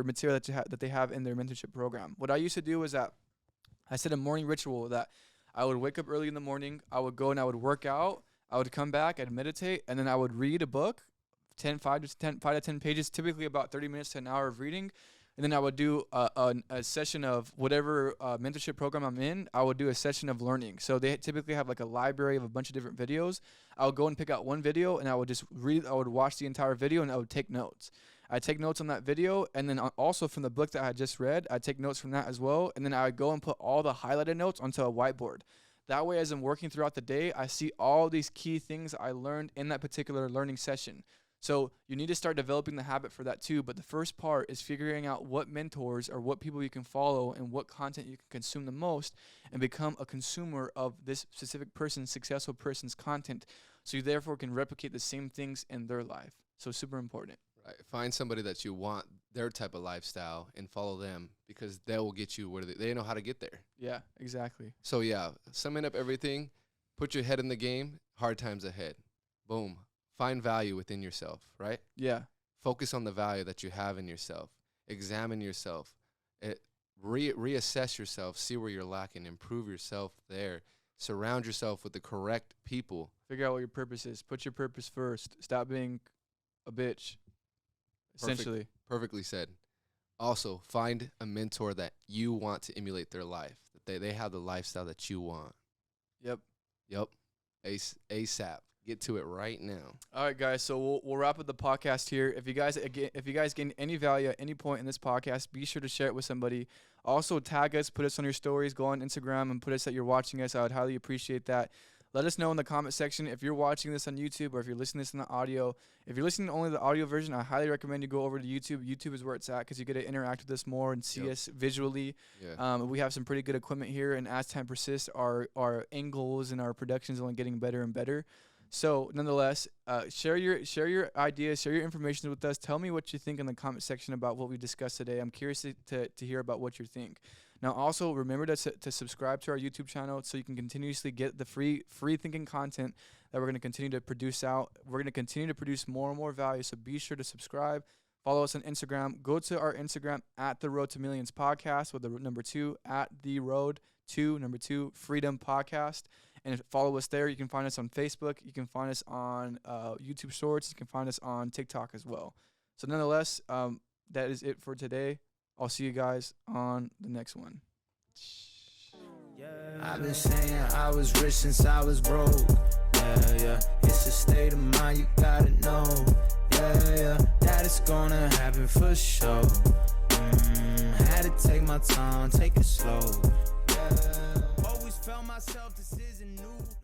Speaker 2: material that they have in their mentorship program. What I used to do was that I set a morning ritual that I would wake up early in the morning. I would go and I would work out. I would come back, I'd meditate, and then I would read a book, 5 to 10 pages, typically about 30 minutes to an hour of reading. And then I would do a session of whatever mentorship program I'm in. I would do a session of learning. So they typically have like a library of a bunch of different videos. I would go and pick out one video, and I would just read. I would watch the entire video, and I would take notes. I'd take notes on that video, and then also from the book that I had just read, I'd take notes from that as well. And then I would go and put all the highlighted notes onto a whiteboard. That way, as I'm working throughout the day, I see all these key things I learned in that particular learning session. So you need to start developing the habit for that too. But the first part is figuring out what mentors or what people you can follow and what content you can consume the most, and become a consumer of this specific person's, successful person's content. So you therefore can replicate the same things in their life. So super important.
Speaker 3: Right. Find somebody that you want their type of lifestyle and follow them, because they will get you where they know how to get there.
Speaker 2: Yeah, exactly.
Speaker 3: So yeah, summing up everything, put your head in the game, hard times ahead. Boom. Find value within yourself, right?
Speaker 2: Yeah.
Speaker 3: Focus on the value that you have in yourself. Examine yourself. Reassess yourself, see where you're lacking, improve yourself there. Surround yourself with the correct people.
Speaker 2: Figure out what your purpose is. Put your purpose first. Stop being a bitch. Essentially.
Speaker 3: Perfectly said. Also, find a mentor that you want to emulate their life. That they have the lifestyle that you want.
Speaker 2: Yep.
Speaker 3: ASAP. Get to it right now.
Speaker 2: All right, guys. So we'll wrap up the podcast here. If you guys gain any value at any point in this podcast, be sure to share it with somebody. Also, tag us, put us on your stories, go on Instagram, and put us that you're watching us. I would highly appreciate that. Let us know in the comment section if you're watching this on YouTube or if you're listening to this in the audio. If you're listening to only the audio version, I highly recommend you go over to YouTube. YouTube is where it's at because you get to interact with us more and see us visually.
Speaker 3: Yeah.
Speaker 2: We have some pretty good equipment here, and as time persists, our angles and our production is only getting better and better. So, nonetheless, share your ideas, share your information with us. Tell me what you think in the comment section about what we discussed today. I'm curious to hear about what you think. Now, also, remember to subscribe to our YouTube channel so you can continuously get the free thinking content that we're going to continue to produce out. We're going to continue to produce more and more value, so be sure to subscribe. Follow us on Instagram. Go to our Instagram at The Road to Millions Podcast with the number 2, at The Road to number 2 Freedom Podcast. And follow us there. You can find us on Facebook. You can find us on YouTube Shorts. You can find us on TikTok as well. So nonetheless, that is it for today. I'll see you guys on the next one.
Speaker 1: I've been saying I was rich since I was broke. Yeah. It's a state of mind, you gotta know. Yeah. That it's gonna happen for sure. Had to take my time, take it slow. Yeah. Always felt myself, this isn't new.